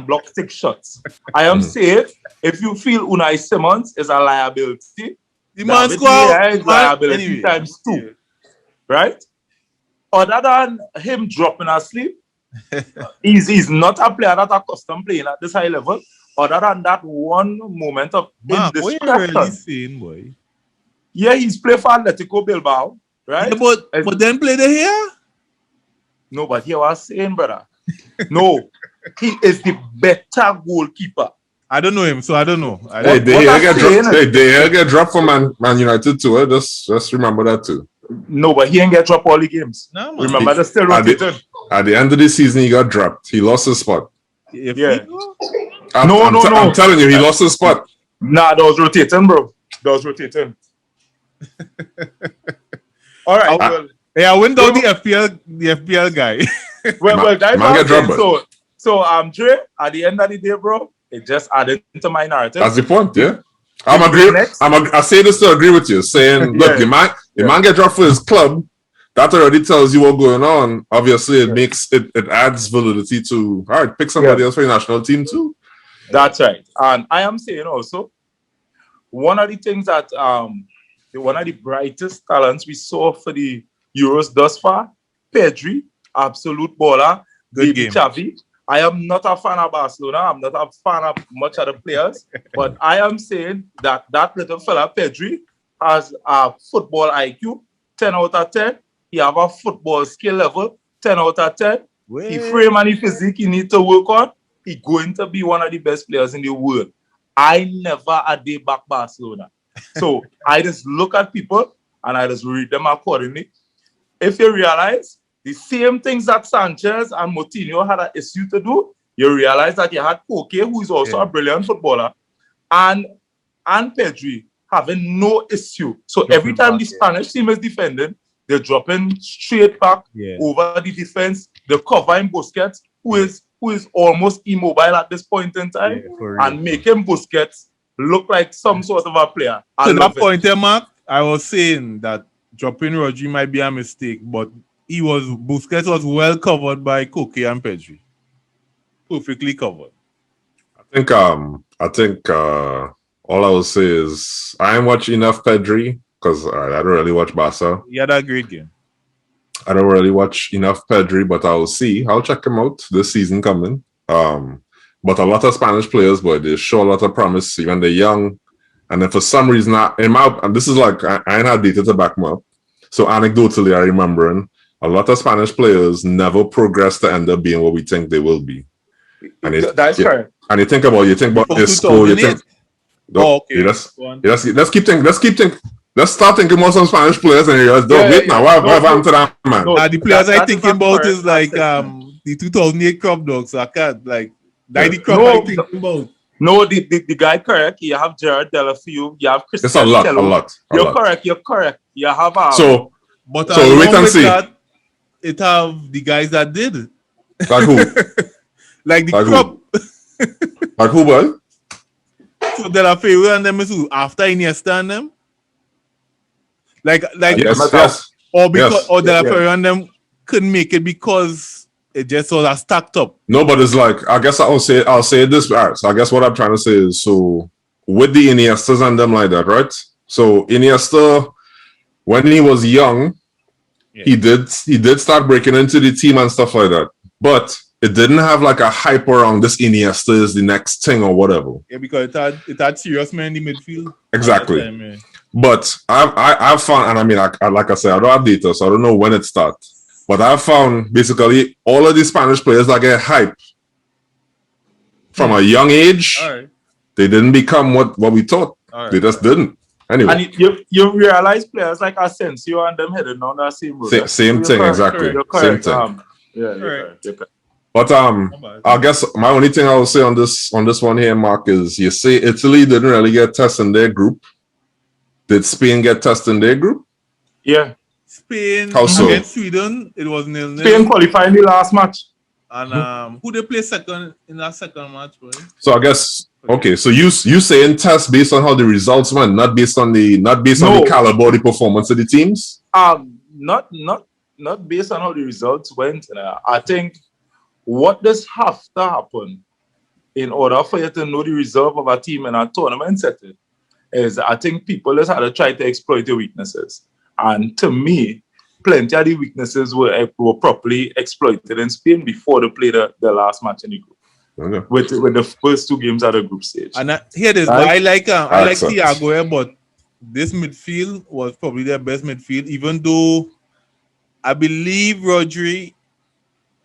block 6 shots. I am saying, if you feel Unai Simons is a liability, the man squad is liability times 2. Right? Other than him dropping asleep, he's not a player that accustomed playing at this high level. Other than that one moment of indiscretion. What are you really saying, boy? Yeah, he's played for Atletico Bilbao, right? Yeah, but then play the here? No, but here I was saying, brother. No, he is the better goalkeeper. I don't know him, so I don't know. They get dropped for Man United too. Just remember that too. No, but he ain't get dropped all the games. No, man. Remember, they're still rotating. At the end of the season, he got dropped. He lost his spot. I'm telling you, he lost his spot. Nah, that was rotating, bro. That was rotating. All right. I went down the FPL guy. So Dre, at the end of the day, bro, it just added to my narrative. That's the point, yeah. I say this to agree with you, saying, look, the man get dropped for his club. That already tells you what's going on. Obviously, it adds validity to, all right, pick somebody else for your national team too. That's right. And I am saying also, one of the things that one of the brightest talents we saw for the Euros thus far, Pedri, absolute baller. Good game. Xavi. I am not a fan of Barcelona. I'm not a fan of much of the players. But I am saying that little fella, Pedri, has a football IQ, 10 out of 10. He have a football skill level, 10 out of 10. He frame and the physique he need to work on. He's going to be one of the best players in the world. I never a day back Barcelona. So I just look at people and I just read them accordingly. If you realize the same things that Sanchez and Moutinho had an issue to do, you realize that you had Koke, who is also a brilliant footballer, and Pedri having no issue. So every time the Spanish team is defending, they're dropping straight back over the defense. They're covering Busquets, who is almost immobile at this point in time, and making Busquets look like some sort of a player. To that point, Mark, I was saying that dropping Rodri might be a mistake, but Busquets was well covered by Koke and Pedri. Perfectly covered. I think all I will say is I ain't watch enough Pedri because I don't really watch Barca. He had a great game. I don't really watch enough Pedri, but I'll see. I'll check him out this season coming. But a lot of Spanish players, boy, they show a lot of promise, even they're young. And then for some reason, and this is like, I ain't had data to back them up. So anecdotally, I remembering a lot of Spanish players never progress to end up being what we think they will be. And that's correct. And you think about Isco, you think. Okay. Let's start thinking about some Spanish players and you're now. What happened to that man? The players I thinking about is like the 2008 crop dogs. So I can't like the crop I thinking about. No, the guy correct. You have Gerard Delafeu. You have Christian. It's a lot. You're correct. You have so wait and see. It have the guys that did. Like who? Like the crop. Like who, boy? So Delafeu and them is who? After Iniesta and them? Like yes. Or because or Delafeu and them couldn't make it because it just was stacked up. No, but it's like, I guess I'll say this. All right, so I guess what I'm trying to say is, so with the Iniestas and them like that, right? So Iniesta, when he was young, he did start breaking into the team and stuff like that. But it didn't have like a hype around this Iniesta is the next thing or whatever. Yeah, because it had serious men in the midfield. Exactly. Time, But I've found, and I mean, like I said, I don't have data, so I don't know when it starts. But I've found basically all of the Spanish players that get hype from a young age, they didn't become what we thought. They just didn't. Anyway. And you realize players like Asensio and them headed on that same road. Same thing, exactly. You're correct. Same thing. You're correct. But I guess my only thing I will say on this one here, Mark, is you say Italy didn't really get tested in their group. Did Spain get tested in their group? Yeah. Spain so? Against Sweden, it was 0-0. Spain qualified in the last match. And who they play second in that second match, boy? So I guess so you saying test based on how the results went, not based on the caliber of the performance of the teams? Not based on how the results went. I think what does have to happen in order for you to know the reserve of a team in a tournament setting is I think people just had to try to exploit the weaknesses. And to me, plenty of the weaknesses were properly exploited in Spain before they played the last match in the group. Okay. With the first two games at the group stage. And here it is. I like Thiago, but this midfield was probably their best midfield, even though I believe Rodri,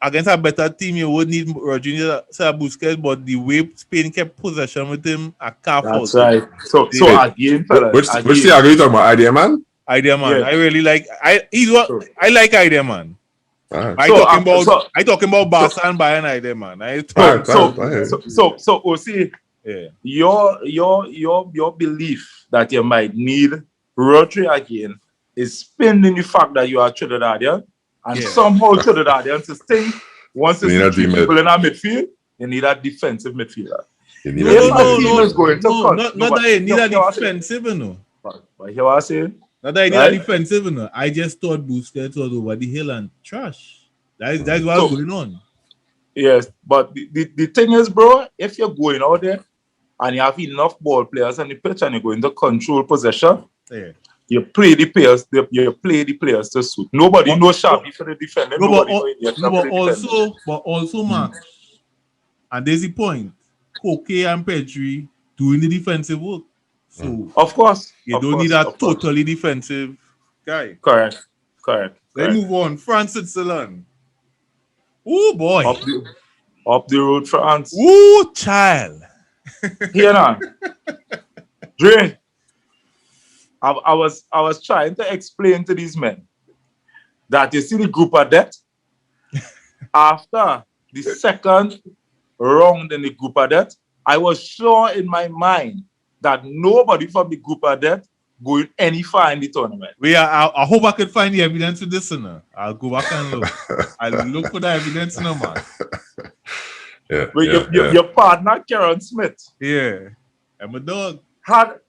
against a better team, you would need Rodri Busquets, but the way Spain kept possession with him, I can't fault. That's right. So again, fellas, which Thiago you talking about? Idea man? Idea man. Yeah. I really like. I like Idea man. Right. I talking about Barca and Bayern Idea man. So OC, your belief that you might need Rodri again is pinned in the fact that you are Trinidadian. And somehow Trinidadians to think once you see people in our midfield, you need a defensive midfielder. Not that you need a defensive, no. But hear what I say? Not that you need a defensive, no. I just thought Busquets was over the hill and trash. That's what's going on. Yes, but the thing is, bro, if you're going out there and you have enough ball players on the pitch and you're going to control possession, you play the players to suit. Nobody knows sharply for the defender. But also, Mark, and there's the point. Koke and Pedri doing the defensive work. So of course, you don't need a totally defensive guy. Correct. Let's move on. France, Switzerland. Oh boy. Up the road, France. Oh child. Here now. Dre. I was trying to explain to these men that you see the group of death after the second round in the group of death, I was sure in my mind that nobody from the group of death going any far in the tournament. I hope I can find the evidence to this now. I'll go back and look. I'll look for the evidence now, man. Your partner, Karen Smith. Yeah. I'm a dog.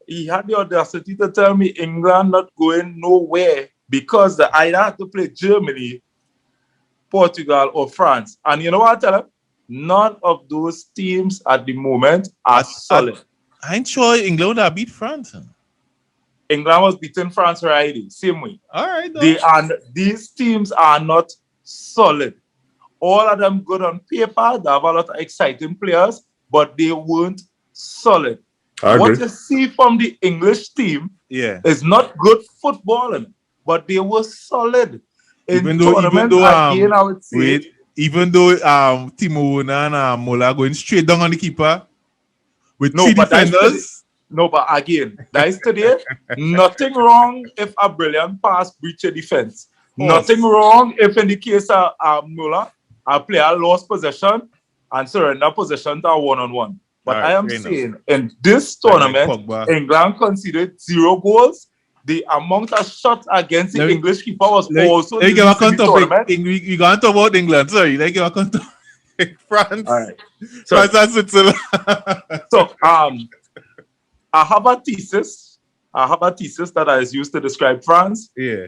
He had the audacity to tell me England not going nowhere because they either had to play Germany, Portugal, or France. And you know what I tell him? None of those teams at the moment are solid. I ain't sure England would have beat France. England was beating France Friday, same way. All right. These teams are not solid. All of them good on paper. They have a lot of exciting players, but they weren't solid. What you see from the English team is not good footballing, but they were solid. Even though again, I would say even though Timo Werner and Mola going straight down on the keeper with three defenders. But again, that is today. Nothing wrong if a brilliant pass breach a defense. Nothing wrong if in the case of Muller, a player lost possession and surrender possession to a one-on-one. But I am saying in this tournament, England conceded 0 goals. The amount of shots against the English keeper was also in the tournament. We can't talk about England. Sorry, like you can't talk France. All right. France and Switzerland. So I have a thesis that I used to describe France. Yeah,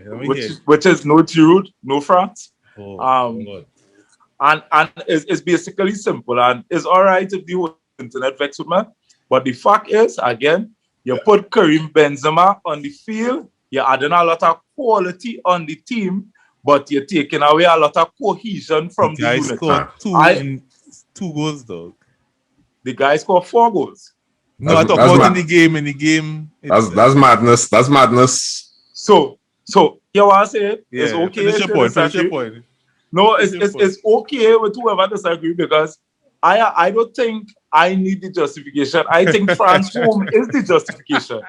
which is no Giroud, no France. God. And it's basically simple, and it's all right if the whole internet vex with me. But the fact is, again, you put Karim Benzema on the field, you're adding a lot of quality on the team, but you're taking away a lot of cohesion from the unit. Scored 2 goals, dog. The guy scored 4 goals. No, I talk about in the game. That's madness. That's madness. So you want to say it's okay. Finish your point. No, it's okay with whoever disagree, because I don't think I need the justification. I think France home is the justification,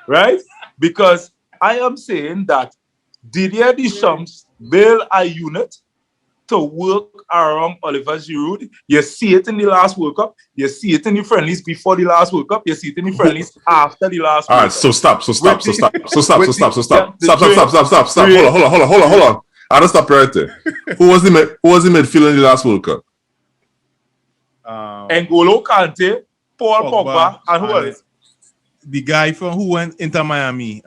right? Because I am saying that Didier Deschamps build a unit to work around Oliver Giroud. You see it in the last World Cup. You see it in the friendlies before the last World Cup. You see it in the friendlies after the last World Cup. So stop. Stop. Hold on. I'll just stop right there. Who was the midfielder in the last World Cup? N'Golo Kante, Paul Pogba, and who else? The guy who went into Miami.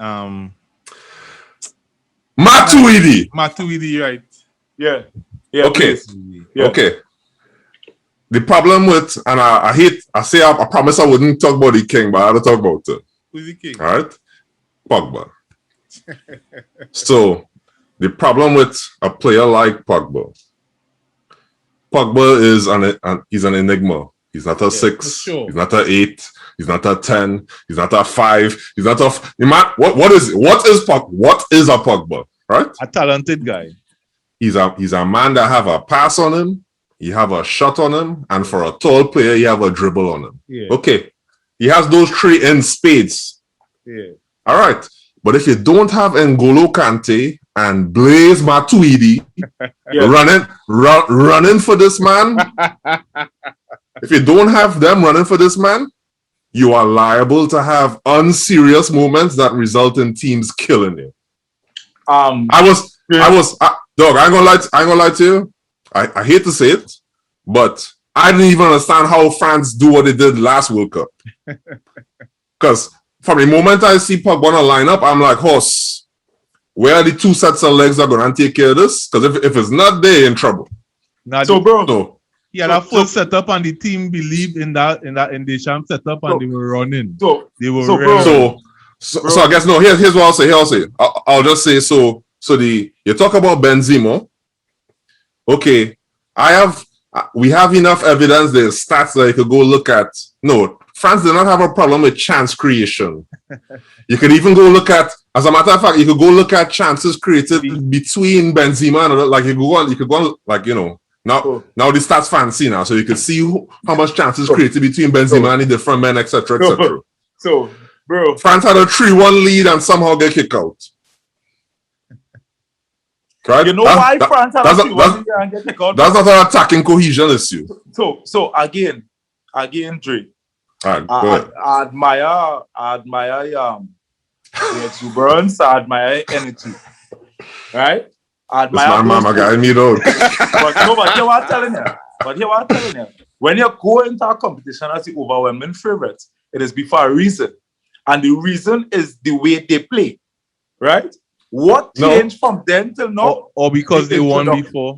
Matuidi, right? Yeah. Okay. Yeah. Okay. The problem with, and I promise I wouldn't talk about the king, but I had to talk about it. Who's the king? All right, Pogba. So the problem with a player like Pogba is he's an enigma. He's not a 6. Sure. He's not a 8. He's not a 10. He's not a 5. He's not a. What is Pogba? What is a Pogba? Right? A talented guy. He's a man that have a pass on him. He have a shot on him, and for a tall player, he have a dribble on him. Yeah. Okay, he has those 3 in spades. Yeah. All right, but if you don't have N'Golo Kante and Blaise Matuidi running for this man, if you don't have them running for this man, you are liable to have unserious moments that result in teams killing you. Dog, I ain't gonna lie to you. I hate to say it, but I didn't even understand how France do what they did last World Cup. Because from the moment I see Pogba on a lineup, I'm like, horse, where are the 2 sets of legs that are going to take care of this? Because if it's not there, in trouble. He had a full setup, and the team believed in Deschamps setup, and they were running. So I guess here's what I'll say. I'll just say you talk about Benzema. Okay, we have enough evidence. There's stats that you could go look at. No, France did not have a problem with chance creation. You could even go look at, as a matter of fact, you could go look at chances created between Benzema and you could go now the stats fancy now, so you can see how much chances created between Benzema and the different men, etc., etc. So, bro, France had a 3-1 lead and somehow get kicked out. Right? You know why France had a 3-1 lead and get kicked out? That's not an attacking cohesion issue. So again, Dre. I admire the exuberance. I admire energy. Right? Mama guy me though. But here what I'm telling you. When you go into a competition as the overwhelming favorites, it is for a reason. And the reason is the way they play. Right? What changed from then till now? Or because they won before?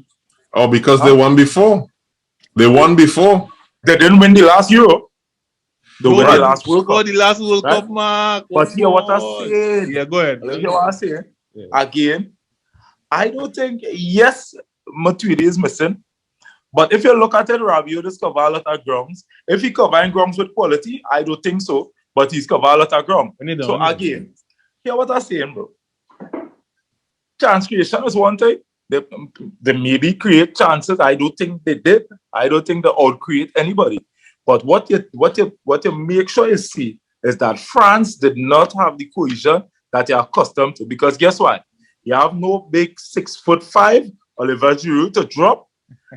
Or because they won before? They won before. They didn't win the last Euro. The last World Cup. The last World Cup, Mark. But hear what I said. Yeah, go ahead. Hear what I said. Yeah. Again, I don't think, yes, Matuidi is missing. But if you look at it, Rabiot does cover a lot of grounds. If he covering grounds with quality, I don't think so. But he's covered a lot of ground. So again, hear what I'm saying, bro. Chance creation is one thing. They maybe create chances. I don't think they did. I don't think they out-create anybody. But what you make sure you see is that France did not have the cohesion that you're accustomed to. Because guess what? You have no big 6'5" Oliver Giroud to drop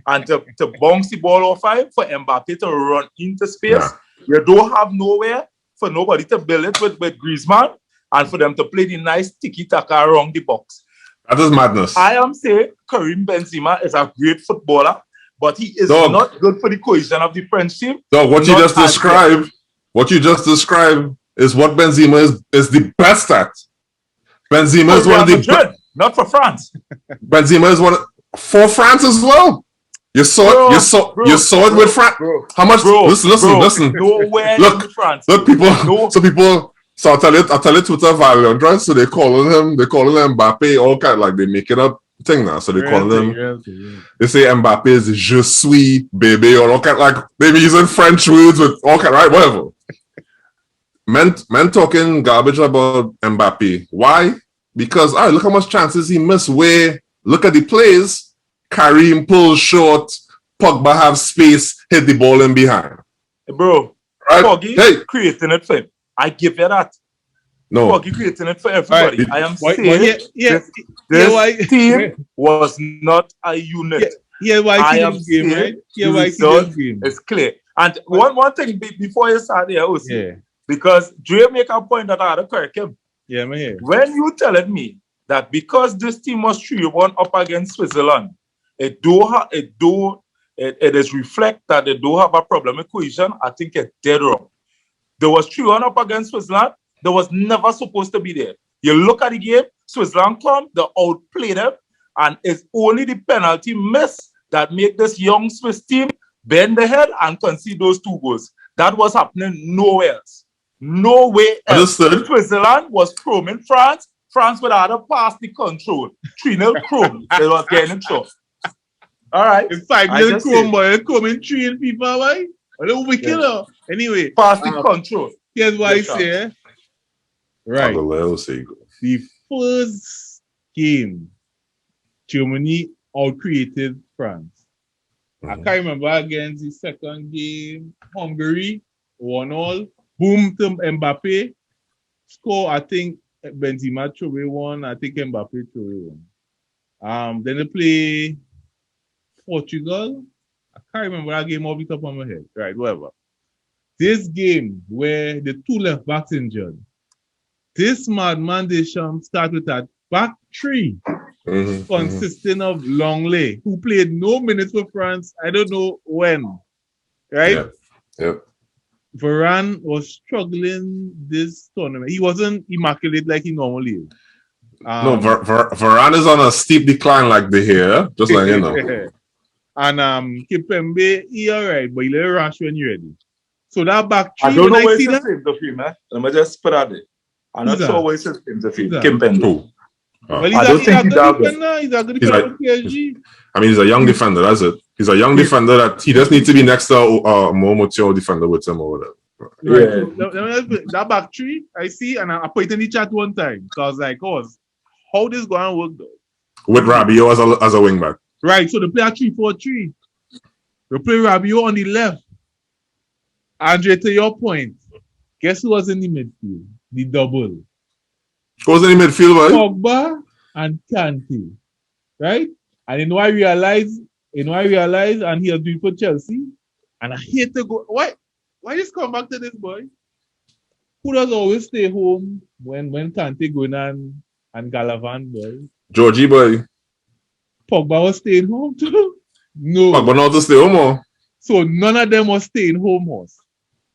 and to bounce the ball off for Mbappe to run into space. Yeah. You don't have nowhere for nobody to build it with Griezmann and for them to play the nice tiki-taka around the box. That is madness. I am saying Karim Benzema is a great footballer, but he is not good for the cohesion of the French team. So what you just described is what Benzema is the best at. Benzema is one of the best. Not for France. Benzema is for France as well. You saw it with France. How much? Listen. Nowhere look, in France. Look, people. So I'll tell you Twitter violent, so they calling him Mbappe, all kind, like they making up thing now. So they calling him. They say Mbappe is je suis baby or all kind, like they be using French words with all kind, right? Whatever. Men talking garbage about Mbappe. Why? Because look how much chances he missed. Look at the plays. Karim pulls short. Pogba have space. Hit the ball in behind. Bro, right? Poggy creating it for him. I give you that. No. Poggy creating it for everybody. Right. I am saying this team was not a unit. I am saying it's clear. And one thing before you start there, because Dre make a point that I had to correct him. Yeah, man. When you telling me that because this team was 3-1 up against Switzerland, it is reflect that they do have a problem with cohesion, I think it's dead wrong. There was 3-1 up against Switzerland. They was never supposed to be there. You look at the game, Switzerland come, they outplay them, and it's only the penalty miss that make this young Swiss team bend the head and concede those 2 goals. That was happening nowhere else. No way else. Understood. Switzerland was chroming France. France would have passed the control. 3-0 chrome. They was getting shot. All right. In fact, little chrome boy, chroming 3 people, right? A little wicked. Anyway. Pass the control. Here's what I say. Right. The first game, Germany out-created France. I can't remember against the second game, Hungary, 1-1. Boom to Mbappe. Score, I think Benzema threw away one. I think Mbappe threw away one. Then they play Portugal. I can't remember that game off the top of my head. Right, whatever. This game where the 2 left backs injured. This madman Deschamps start with that back 3 consisting of Longley, who played no minutes for France. I don't know when. Right? Yep. Varane was struggling this tournament. He wasn't immaculate like he normally is. No, Varane is on a steep decline like the hair, just like you know. And Kimpembe, he alright, but he little rash when you're ready. So that back 3, I don't know where he's the film, man. Let me just put out there. I'm not sure where he's the film. Kimpembe. Well, I don't think he's a good defender with PSG. I mean, he's a young defender, that's it. He's a young defender that he just needs to be next to a more mature defender with him or whatever. Right. So, that back 3, I see, and I put it in the chat one time. So I was like, how this going to work though? With Rabiot as a wing back. Right, so they play a 3-4-3. They play Rabiot on the left. Andre, to your point, guess who was in the midfield? The double. Who was in the midfield, right? Pogba and Kante. Right? And you know I realize, and he'll do it for Chelsea. And I hate to go. Why just come back to this boy? Who does always stay home when Kante going and Galavan boy? Georgie boy. Pogba was staying home too. No. Pogba not to stay home or? So none of them was staying home horse.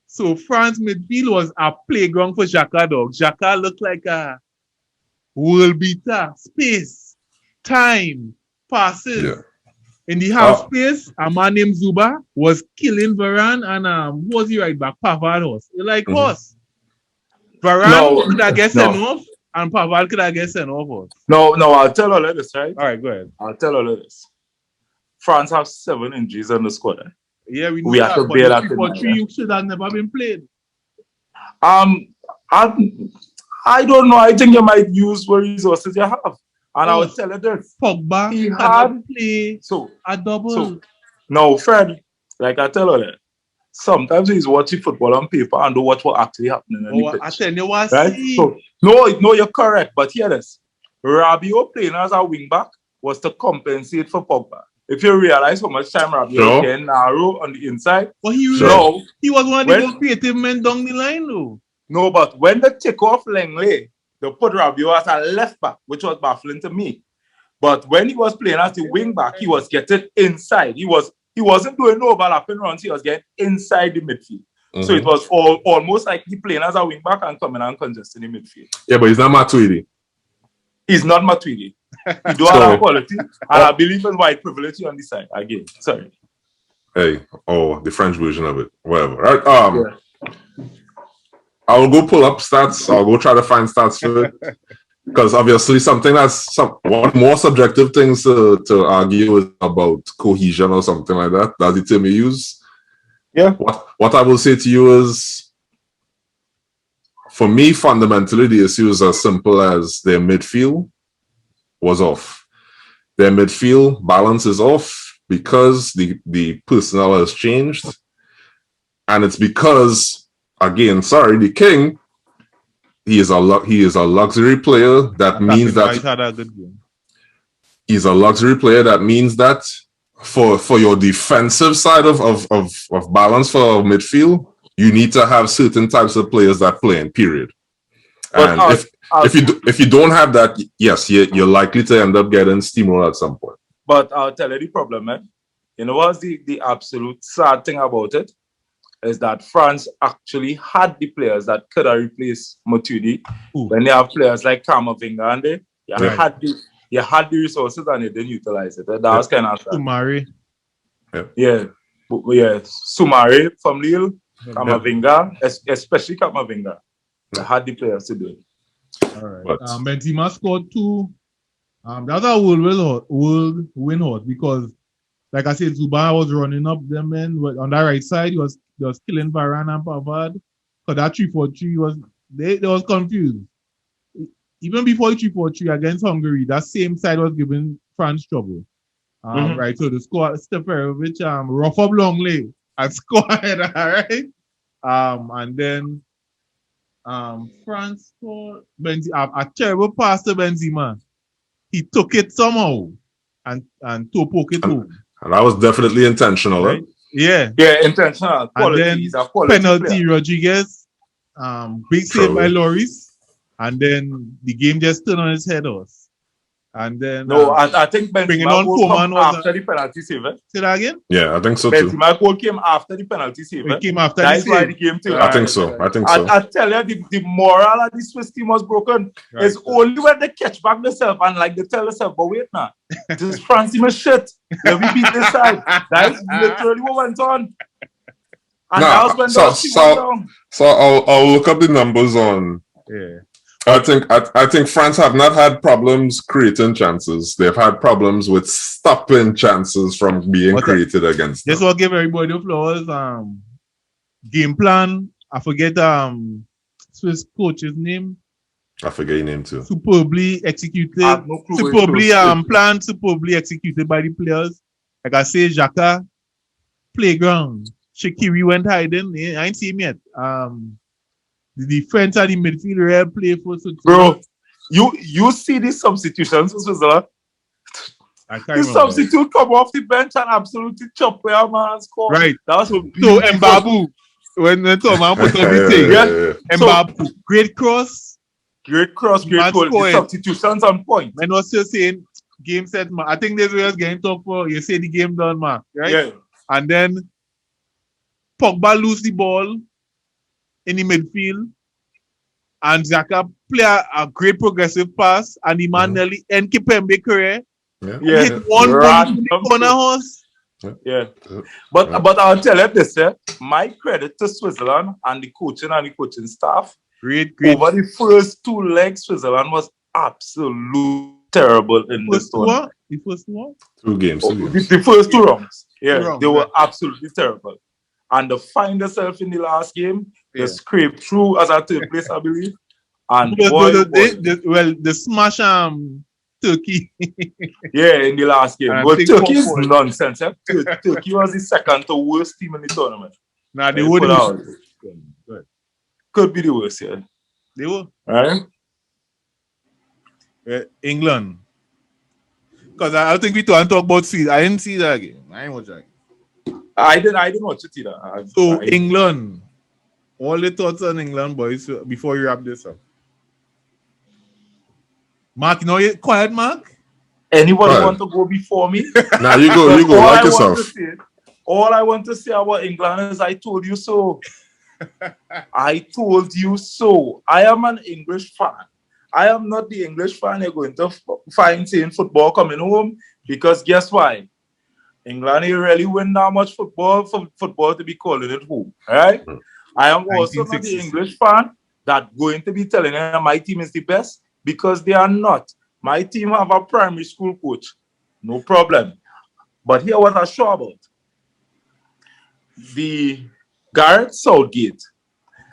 So France midfield was a playground for Xhaka dog. Xhaka looked like a world beater. Space, time, passes. Yeah. In the half space, a man named Zuba was killing Varane and who was he right back? Pavard was. You're like horse. Varane could have get sent off and Pavard could have get sent off. No, I'll tell all of this, right? All right, go ahead. I'll tell all of this. France have 7 injuries on the squad. Yeah, we know we that, have to but bear the that in 3-4-3 mind. you should have never been played. I don't know. I think you might use what resources you have. And I would tell you this. Pogba He had play a double. So, no, Fred, like I tell you that, sometimes he's watching football on paper and don't watch what actually happening on the pitch. I tell you what, right? So, no, you're correct. But hear this. Rabiot playing as a wing back was to compensate for Pogba. If you realize how much time Rabiot was getting narrow on the inside. But he was one of the most creative men down the line, though. No, but when they take off Langley, they put Rabiot as a left back, which was baffling to me. But when he was playing as the wing back, he was getting inside. He wasn't doing no overlapping runs. He was getting inside the midfield. Mm-hmm. So it was almost like he playing as a wing back and coming and congesting the midfield. Yeah, but he's not Matuidi. He's not Matuidi. He don't have quality, and I believe in white privilege on the side. Again, sorry. Hey, the French version of it. Whatever. Right? I'll go pull up stats. I'll go try to find stats for it. Because obviously something that's one more subjective things to argue is about cohesion or something like that. That's the term you use. Yeah. What I will say to you is, for me, fundamentally, the issue is as simple as their midfield was off. Their midfield balance is off because the personnel has changed. And it's because, again, the King, he is a luxury player. That means that had a good game. He's a luxury player. That means that for your defensive side of balance for midfield, you need to have certain types of players that play in period. And if you don't have that, yes, you're likely to end up getting steamrolled at some point. But I'll tell you the problem, man. You know what's the absolute sad thing about it? Is that France actually had the players that could have replaced Matuidi. When they have players like Camavinga and you had the resources and they didn't utilize it. That was kind of sad. Soumare. Yeah. Soumare from Lille, Camavinga, especially Camavinga. They had the players to do it. All right. Benzema scored 2. That's a world win hot because, like I said, Zuba was running up them men on that right side. He was killing Varane and Pavard. So that 3-4-3 they was confused. Even before the 3-4-3 against Hungary, that same side was giving France trouble. Right. So the score, Stefanovich rough up Longley and scored. All right. And then France scored a terrible pass to Benzema. He took it somehow and to poke it home. And that was definitely intentional, right? Yeah, intentional. Quality, and then penalty player. Rodriguez, big save by Lloris, and then the game just turned on its head off. And then I think Benzema goal came after the penalty save. Say that again? Yeah, I think so too. Benzema goal came after the penalty save. It came after That's why the game too. I think so. I tell you, the moral of the Swiss team was broken. Right. It's only when they catch back themselves and like they tell themselves, but wait now, this France team is shit. Let me beat this side. That's literally what went on. And that was when went down. So I'll look up the numbers on. Yeah. I think France have not had problems creating chances. They've had problems with stopping chances from being created against them. Just want to give everybody the flowers. Game plan. I forget Swiss coach's name. I forget his name too. Superbly executed. Superbly planned, superbly executed by the players. Like I say, Xhaka, playground. Shaqiri went hiding. I ain't seen him yet. The defense and the midfield real play for bro. You see these substitutions, Switzerland? The substitute come off the bench and absolutely chop where man score. Right. That was so Mbappe, when the man put on the thing, Mbappe, great cross, great goal. The substitutions on point. And was still saying game set, man. I think this was getting tough for you. Say the game done, man. Right? Yeah. And then Pogba lose the ball in the midfield, and Xhaka play a great progressive pass, and the man nearly end Kipembe career Yeah. Hit one Random in the corner horse. Yeah. But I'll tell you this, my credit to Switzerland and the coaching staff. Great. Over the first 2 legs, Switzerland was absolutely terrible in this tournament. The first one? 2 games. The first 2 rounds. Yeah, they were right. absolutely terrible. And to find themselves in the last game, they scraped through as a 3rd place, I believe. And the smash Turkey. Yeah, in the last game. And Well, Turkey is nonsense. Turkey was the 2nd to worst team in the tournament. Nah, they were the worst. Could be the worst, yeah. They were. Right? England. Because I think we talk about Sweden. I didn't see that game. I didn't watch that game. I didn't watch it either. England. All the thoughts on England, boys, before you wrap this up. Mark, you're quiet, Mark? Anybody want to go before me? Nah, you go, like yourself. All I want to say about England is I told you so. I told you so. I am an English fan. I am not the English fan you're going to find saying football coming home, because guess why? England ain't really win that much football for football to be calling it home. Right? I am also not the English fan that going to be telling them my team is the best, because they are not. My team have a primary school coach. No problem. But here what I'm sure about. The Gareth Southgate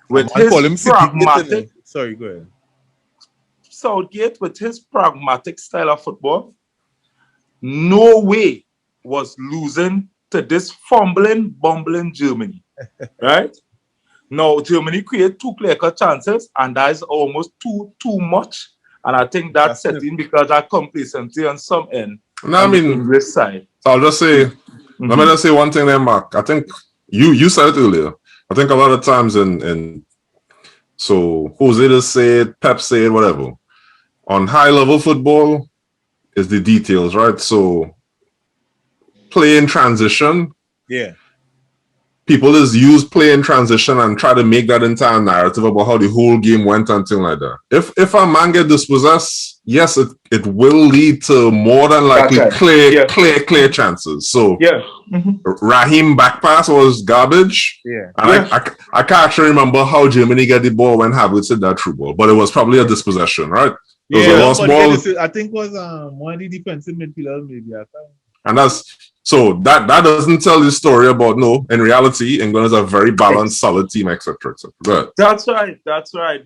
with his pragmatic... Sorry, go ahead. Southgate with his pragmatic style of football, no way was losing to this fumbling, bumbling Germany. Right? Now, Germany create 2 clear-cut chances, and that is almost too much. And I think that's setting because of complacency on some end. No, I mean, English side. So I'll just say, let me just say one thing there, Mark. I think you said it earlier. I think a lot of times so Jose just said, Pep said, whatever. On high-level football is the details, right? So play in transition. Yeah. People just use play in transition and try to make that entire narrative about how the whole game went and things like that. If a man get dispossessed, yes, it will lead to more than likely clear chances. So Raheem back pass was garbage. Yeah. And I can't actually remember how Germany get the ball when Havertz hit that through ball, but it was probably a dispossession, right? It was a lost ball. I think it was one of the defensive midfielders maybe. And so that doesn't tell the story about in reality, England is a very balanced, solid team, etc. Good. That's right. They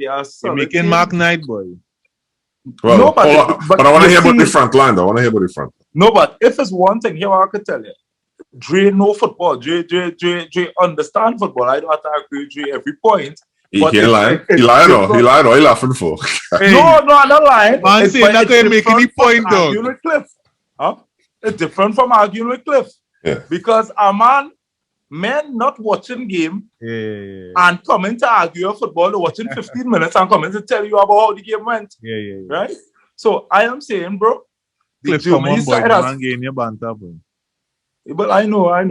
are solid. You're making Mark Knight, boy. Well, no, but I want to hear about the front line, though. No, but if it's one thing here, I could tell you, Dre know football. Dre understand football. I don't have to agree with Dre every point. He lied. He lied or he laughing for. No, I'm not lying. Man saying that they make any point, though. It's different from arguing with Cliff. Yeah. Because a men not watching game and coming to argue about football, watching 15 minutes and coming to tell you about how the game went. Right? So I am saying, bro, the Germany side but I know. I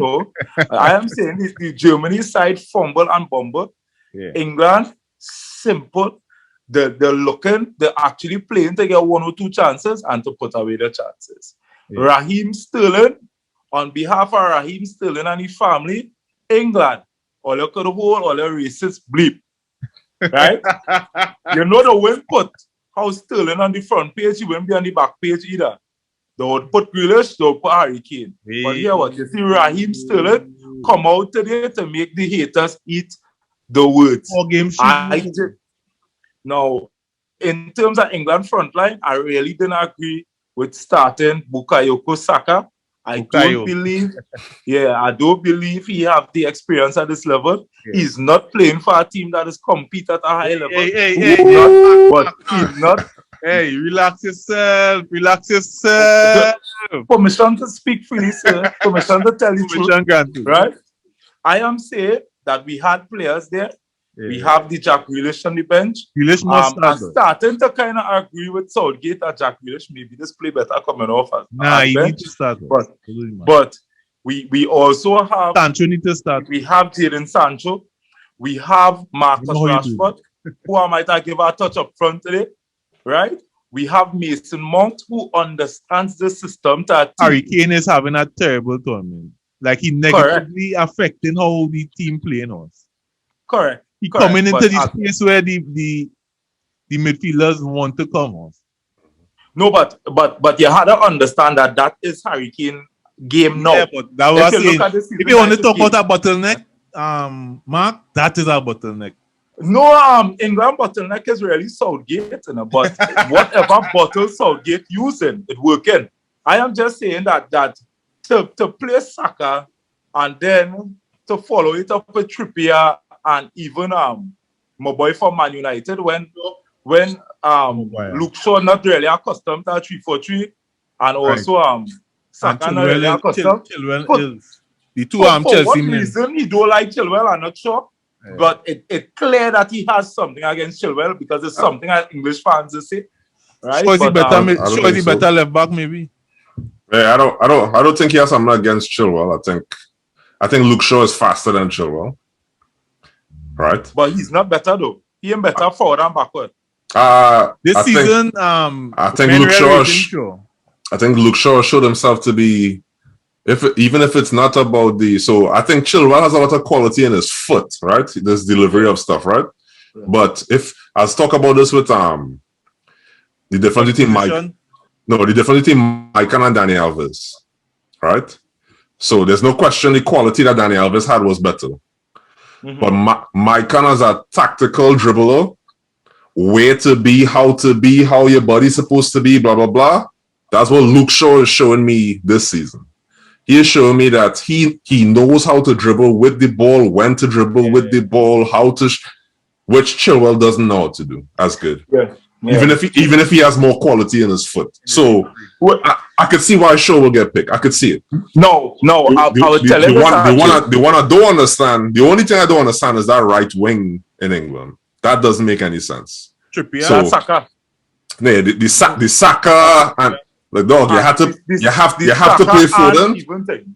am saying the Germany side fumble and bumble. Yeah. England, simple. They're looking, they're actually playing to get 1 or 2 chances and to put away the chances. Yeah. Raheem Sterling, on behalf of Raheem Sterling and his family, England, all you could hold, all your racist bleep. Right? You know the win put how Sterling on the front page, he won't be on the back page either. They would put Grealish, they would put Harry Kane. Hey. But here what you see Raheem Sterling come out today to make the haters eat the words. Now, in terms of England front line, I really didn't agree with starting Bukayo Saka. I don't believe he have the experience at this level. Yeah. He's not playing for a team that is compete at a high level. He's not. Hey, relax yourself. Permission to speak freely, sir. Permission to tell you truth. Right? I am saying that we had players there. Yeah. We have the Jack Grealish on the bench. I'm starting to kind of agree with Southgate that Jack Grealish maybe this play better coming off as he bench. needs to start. But we also have Sancho need to start. We have Jadon Sancho. We have Marcus Rashford, who I might have give a touch up front today, right? We have Mason Mount who understands the system. Harry Kane is having a terrible tournament. Like he negatively affecting how the team playing us. Correct. He coming into this space where the midfielders want to come off. No, but you had to understand that is Harry Kane game now. Yeah, but that was saying, if you want to talk about a bottleneck, Mark, that is a bottleneck. No, England bottleneck is really Southgate, but whatever bottle Southgate using, it working. I am just saying that to play Saka and then to follow it up with Trippier and even my boy from Man United when Luke Shaw not really accustomed to 3-4-3 and also Saka not really accustomed. Chilwell is the two Chelsea for what men. reason he don't like Chilwell, I'm not sure. Yeah. But it's clear that he has something against Chilwell because it's something that English fans will say. Right? Sure, is he better left back maybe? Yeah, I don't think he has something against Chilwell. I think Luke Shaw is faster than Chilwell. Right? But he's not better though. He ain't better forward and backward. This season, I think Luke Shaw showed himself to be, even if it's not about so I think Chilwell has a lot of quality in his foot, right? This delivery of stuff, right? Yeah. But if I'll talk about this with the difference between Mike and Dani Alves, right? So there's no question the quality that Dani Alves had was better. Mm-hmm. But Mike as a tactical dribbler, where to be, how your body's supposed to be, blah blah blah. That's what Luke Shaw is showing me this season. He is showing me that he knows how to dribble with the ball, when to dribble with the ball, which Chilwell doesn't know how to do as good. Yeah. Yeah. Even if he has more quality in his foot. So I could see why Shaw will get picked. I could see it. No, I would tell you. Don't understand. The only thing I don't understand is that right wing in England. That doesn't make any sense. Trippier, Saka. Yeah, the Saka and the dog. You have to play Foden.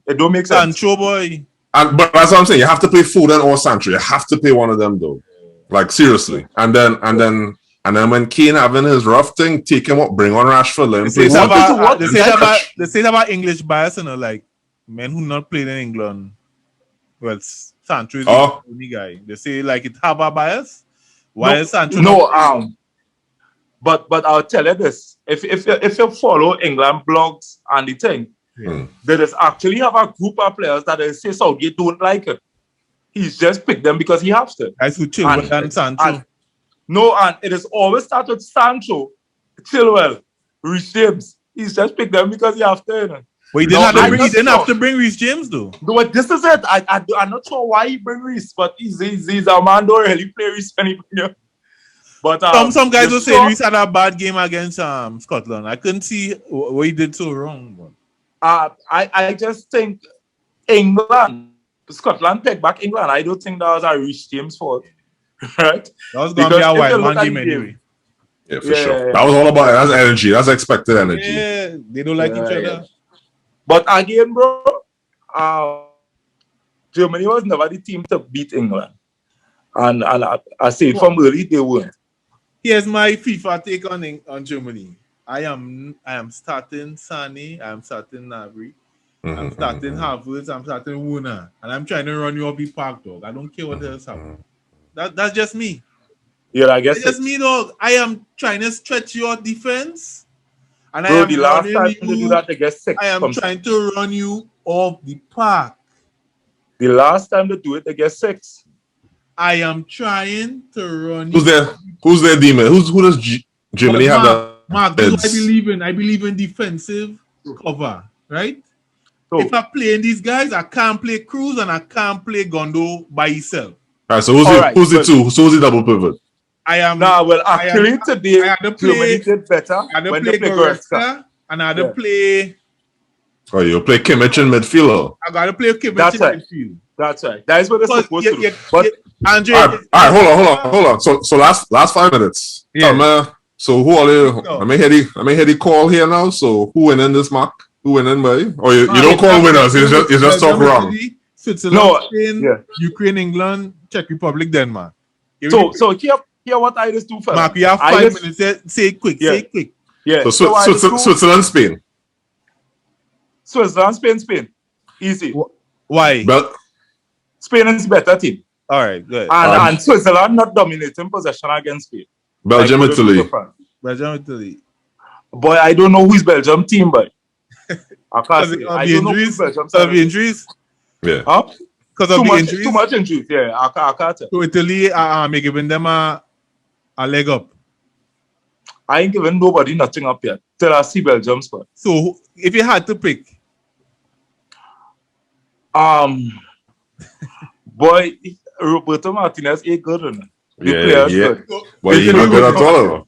It don't make sense. Sancho boy. But that's what I'm saying. You have to play Foden or Sancho. You have to play one of them though. Like seriously. And then when Kane having his rough thing, take him up, bring on Rashford, let him play. They say about English bias, like men who not played in England. Well, Sancho is the only guy. They say like it have a bias. Why is Sancho? No, but I'll tell you this: if you follow England blogs and the thing, they just actually have a group of players that they say Southgate don't like it. He's just picked them because he has to. Guys who Chilwell and Sancho. And it is always started with Sancho, Chilwell, Reece James. He's just picked them because he has to. But he didn't have to bring Reece James though. But this is it. I'm not sure why he bring Reece, but he's a man don't really play Reece anymore. But some guys will say Reece had a bad game against Scotland. I couldn't see what he did so wrong. I just think Scotland picked back England. I don't think that was a Reece James fault. Right? That was going to be a wild man game anyway. Yeah, for sure. That was all about it. That's energy. That's expected energy. Yeah, they don't like each other. Yeah. But again, bro, Germany was never the team to beat England. And I say it from early, they weren't. Here's my FIFA take on Germany. I am starting Sane, I'm starting Nabry, I'm starting Havertz, I'm starting Wuna, and I'm trying to run you off the park, dog. I don't care what else happens. That's just me. Yeah, I guess that's just me, dog. I am trying to stretch your defense. And bro, the last time to do that, they get 6. I am trying to run you off the park. The last time they do it, they get 6. I am trying to run Who's their demon? Who does Germany have that? Mark, that's what I believe in. I believe in defensive cover, right? So, if I play in these guys, I can't play Cruz and I can't play Gondo by himself. All right, so who's the two? So who's the double pivot? Today, Germany did better when they play Goretzka. And I had to play... Oh, you play Kimmich in midfield. I got to play Kimmich in midfield. That's right. That is what they're supposed to do. But Andre... All right, hold on. So last 5 minutes. Yeah. So who are you? No. Let me hear the call here now. So who winning this, Mark? Who winning, buddy? Or you don't call winners. You just talk wrong. Switzerland, Spain, Ukraine, England, Czech Republic, Denmark. So here what I just do first. Mark, you have 5 minutes. Say it quick. Yeah. Say it quick. Yeah. So Switzerland, Spain. Switzerland, Spain. Easy. Why? Spain is better team. All right, good. And Switzerland not dominating possession against Spain. Belgium, like Italy. Belgium, Italy. Boy, I don't know who's Belgium team, but I can't say. I don't know who's Belgium team. Because of the injuries? Yeah. Huh? Because of the injuries? Too much injuries, yeah. I can't tell. So Italy are giving them a leg up. I ain't giving nobody nothing up yet till I see Belgium squad. So if you had to pick, boy, Roberto Martinez ain't good enough. The player's good. But he's not good at all.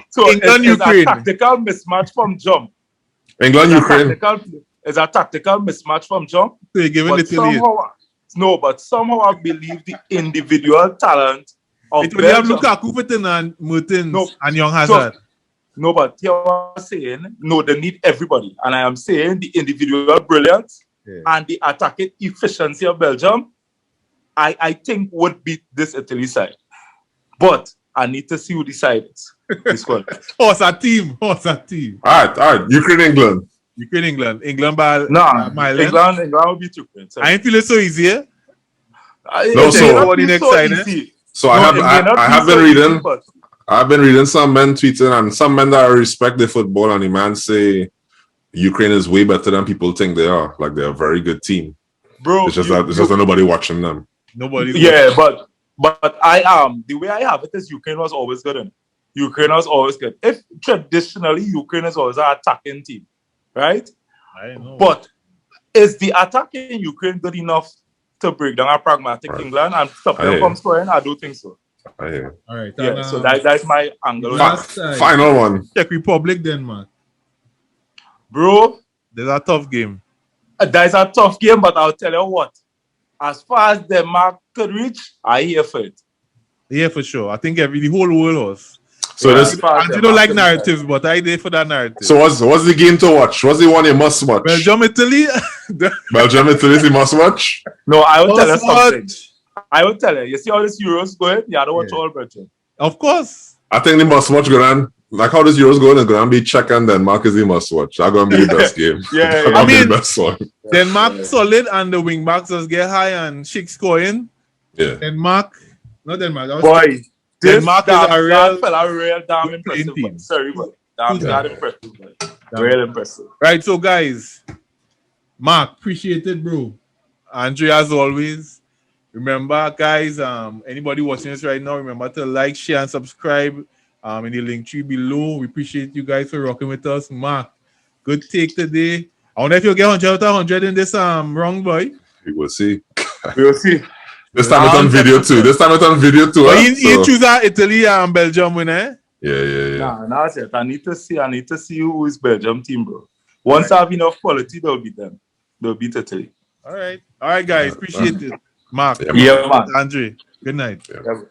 So England, it's Ukraine. a tactical mismatch from jump. England, Ukraine. It's a tactical mismatch from jump. So you're giving Italy. But somehow I believe the individual talent of Italy have Lukaku, Fitton, and Mertens, and Young Hazard. But here I'm saying, they need everybody. And I am saying the individual brilliance and the attacking efficiency of Belgium, I think would beat this Italy side. But I need to see who decides this one. What's a team? All right. Ukraine, England. England by England will beat Ukraine. Sorry. I ain't feeling so easy. So I have been reading. I've been reading some men tweeting and some men that respect the football, and the man say Ukraine is way better than people think they are. Like they're a very good team. Bro, it's just that nobody watching them. Nobody. Yeah, but the way I have it is Ukraine was always good. Ukraine was always good. If traditionally Ukraine is always an attacking team, right? I know. But is the attacking Ukraine good enough to break down a pragmatic England and stop them from scoring? I don't think so. All right. Yeah, so that's my angle. Final one. Czech Republic, Denmark. Bro, there's a tough game. There's a tough game, but I'll tell you what. As far as Denmark could reach, I here for it. Yeah, for sure. I think the whole world was. So you don't like narratives, but I did for that narrative. So what's the game to watch? What's the one you must watch? Belgium, Italy. Belgium, Italy, you must watch. No, I will tell you something. I will tell you. You see how this Euros going? You have to watch all Belgium. Of course. I think the must watch going. Like how this Euros going, it's going to be Czech and Denmark is the must watch. That's going to be the best game. I mean, the best one. Denmark solid and the wing backs just get high and Schick scoring. Yeah. Denmark. Boy. Denmark is a real damn impressive team. Sorry, but damn impressive. Real impressive. Right, so guys, Mark, appreciate it, bro. Andre, as always, remember, guys, anybody watching this right now, remember to like, share, and subscribe in the link tree below. We appreciate you guys for rocking with us. Mark, good take today. I wonder if you'll get 100 out of 100 in this wrong, boy. We will see. We will see. This time it's on video too. But you choose Italy and Belgium winner. Yeah. Nah, that's it. I need to see who is Belgium team, bro. Once I have enough quality, they'll beat them. They'll beat Italy. All right, guys. Appreciate it. Mark. Yeah, man. Andre. Good night. Yeah.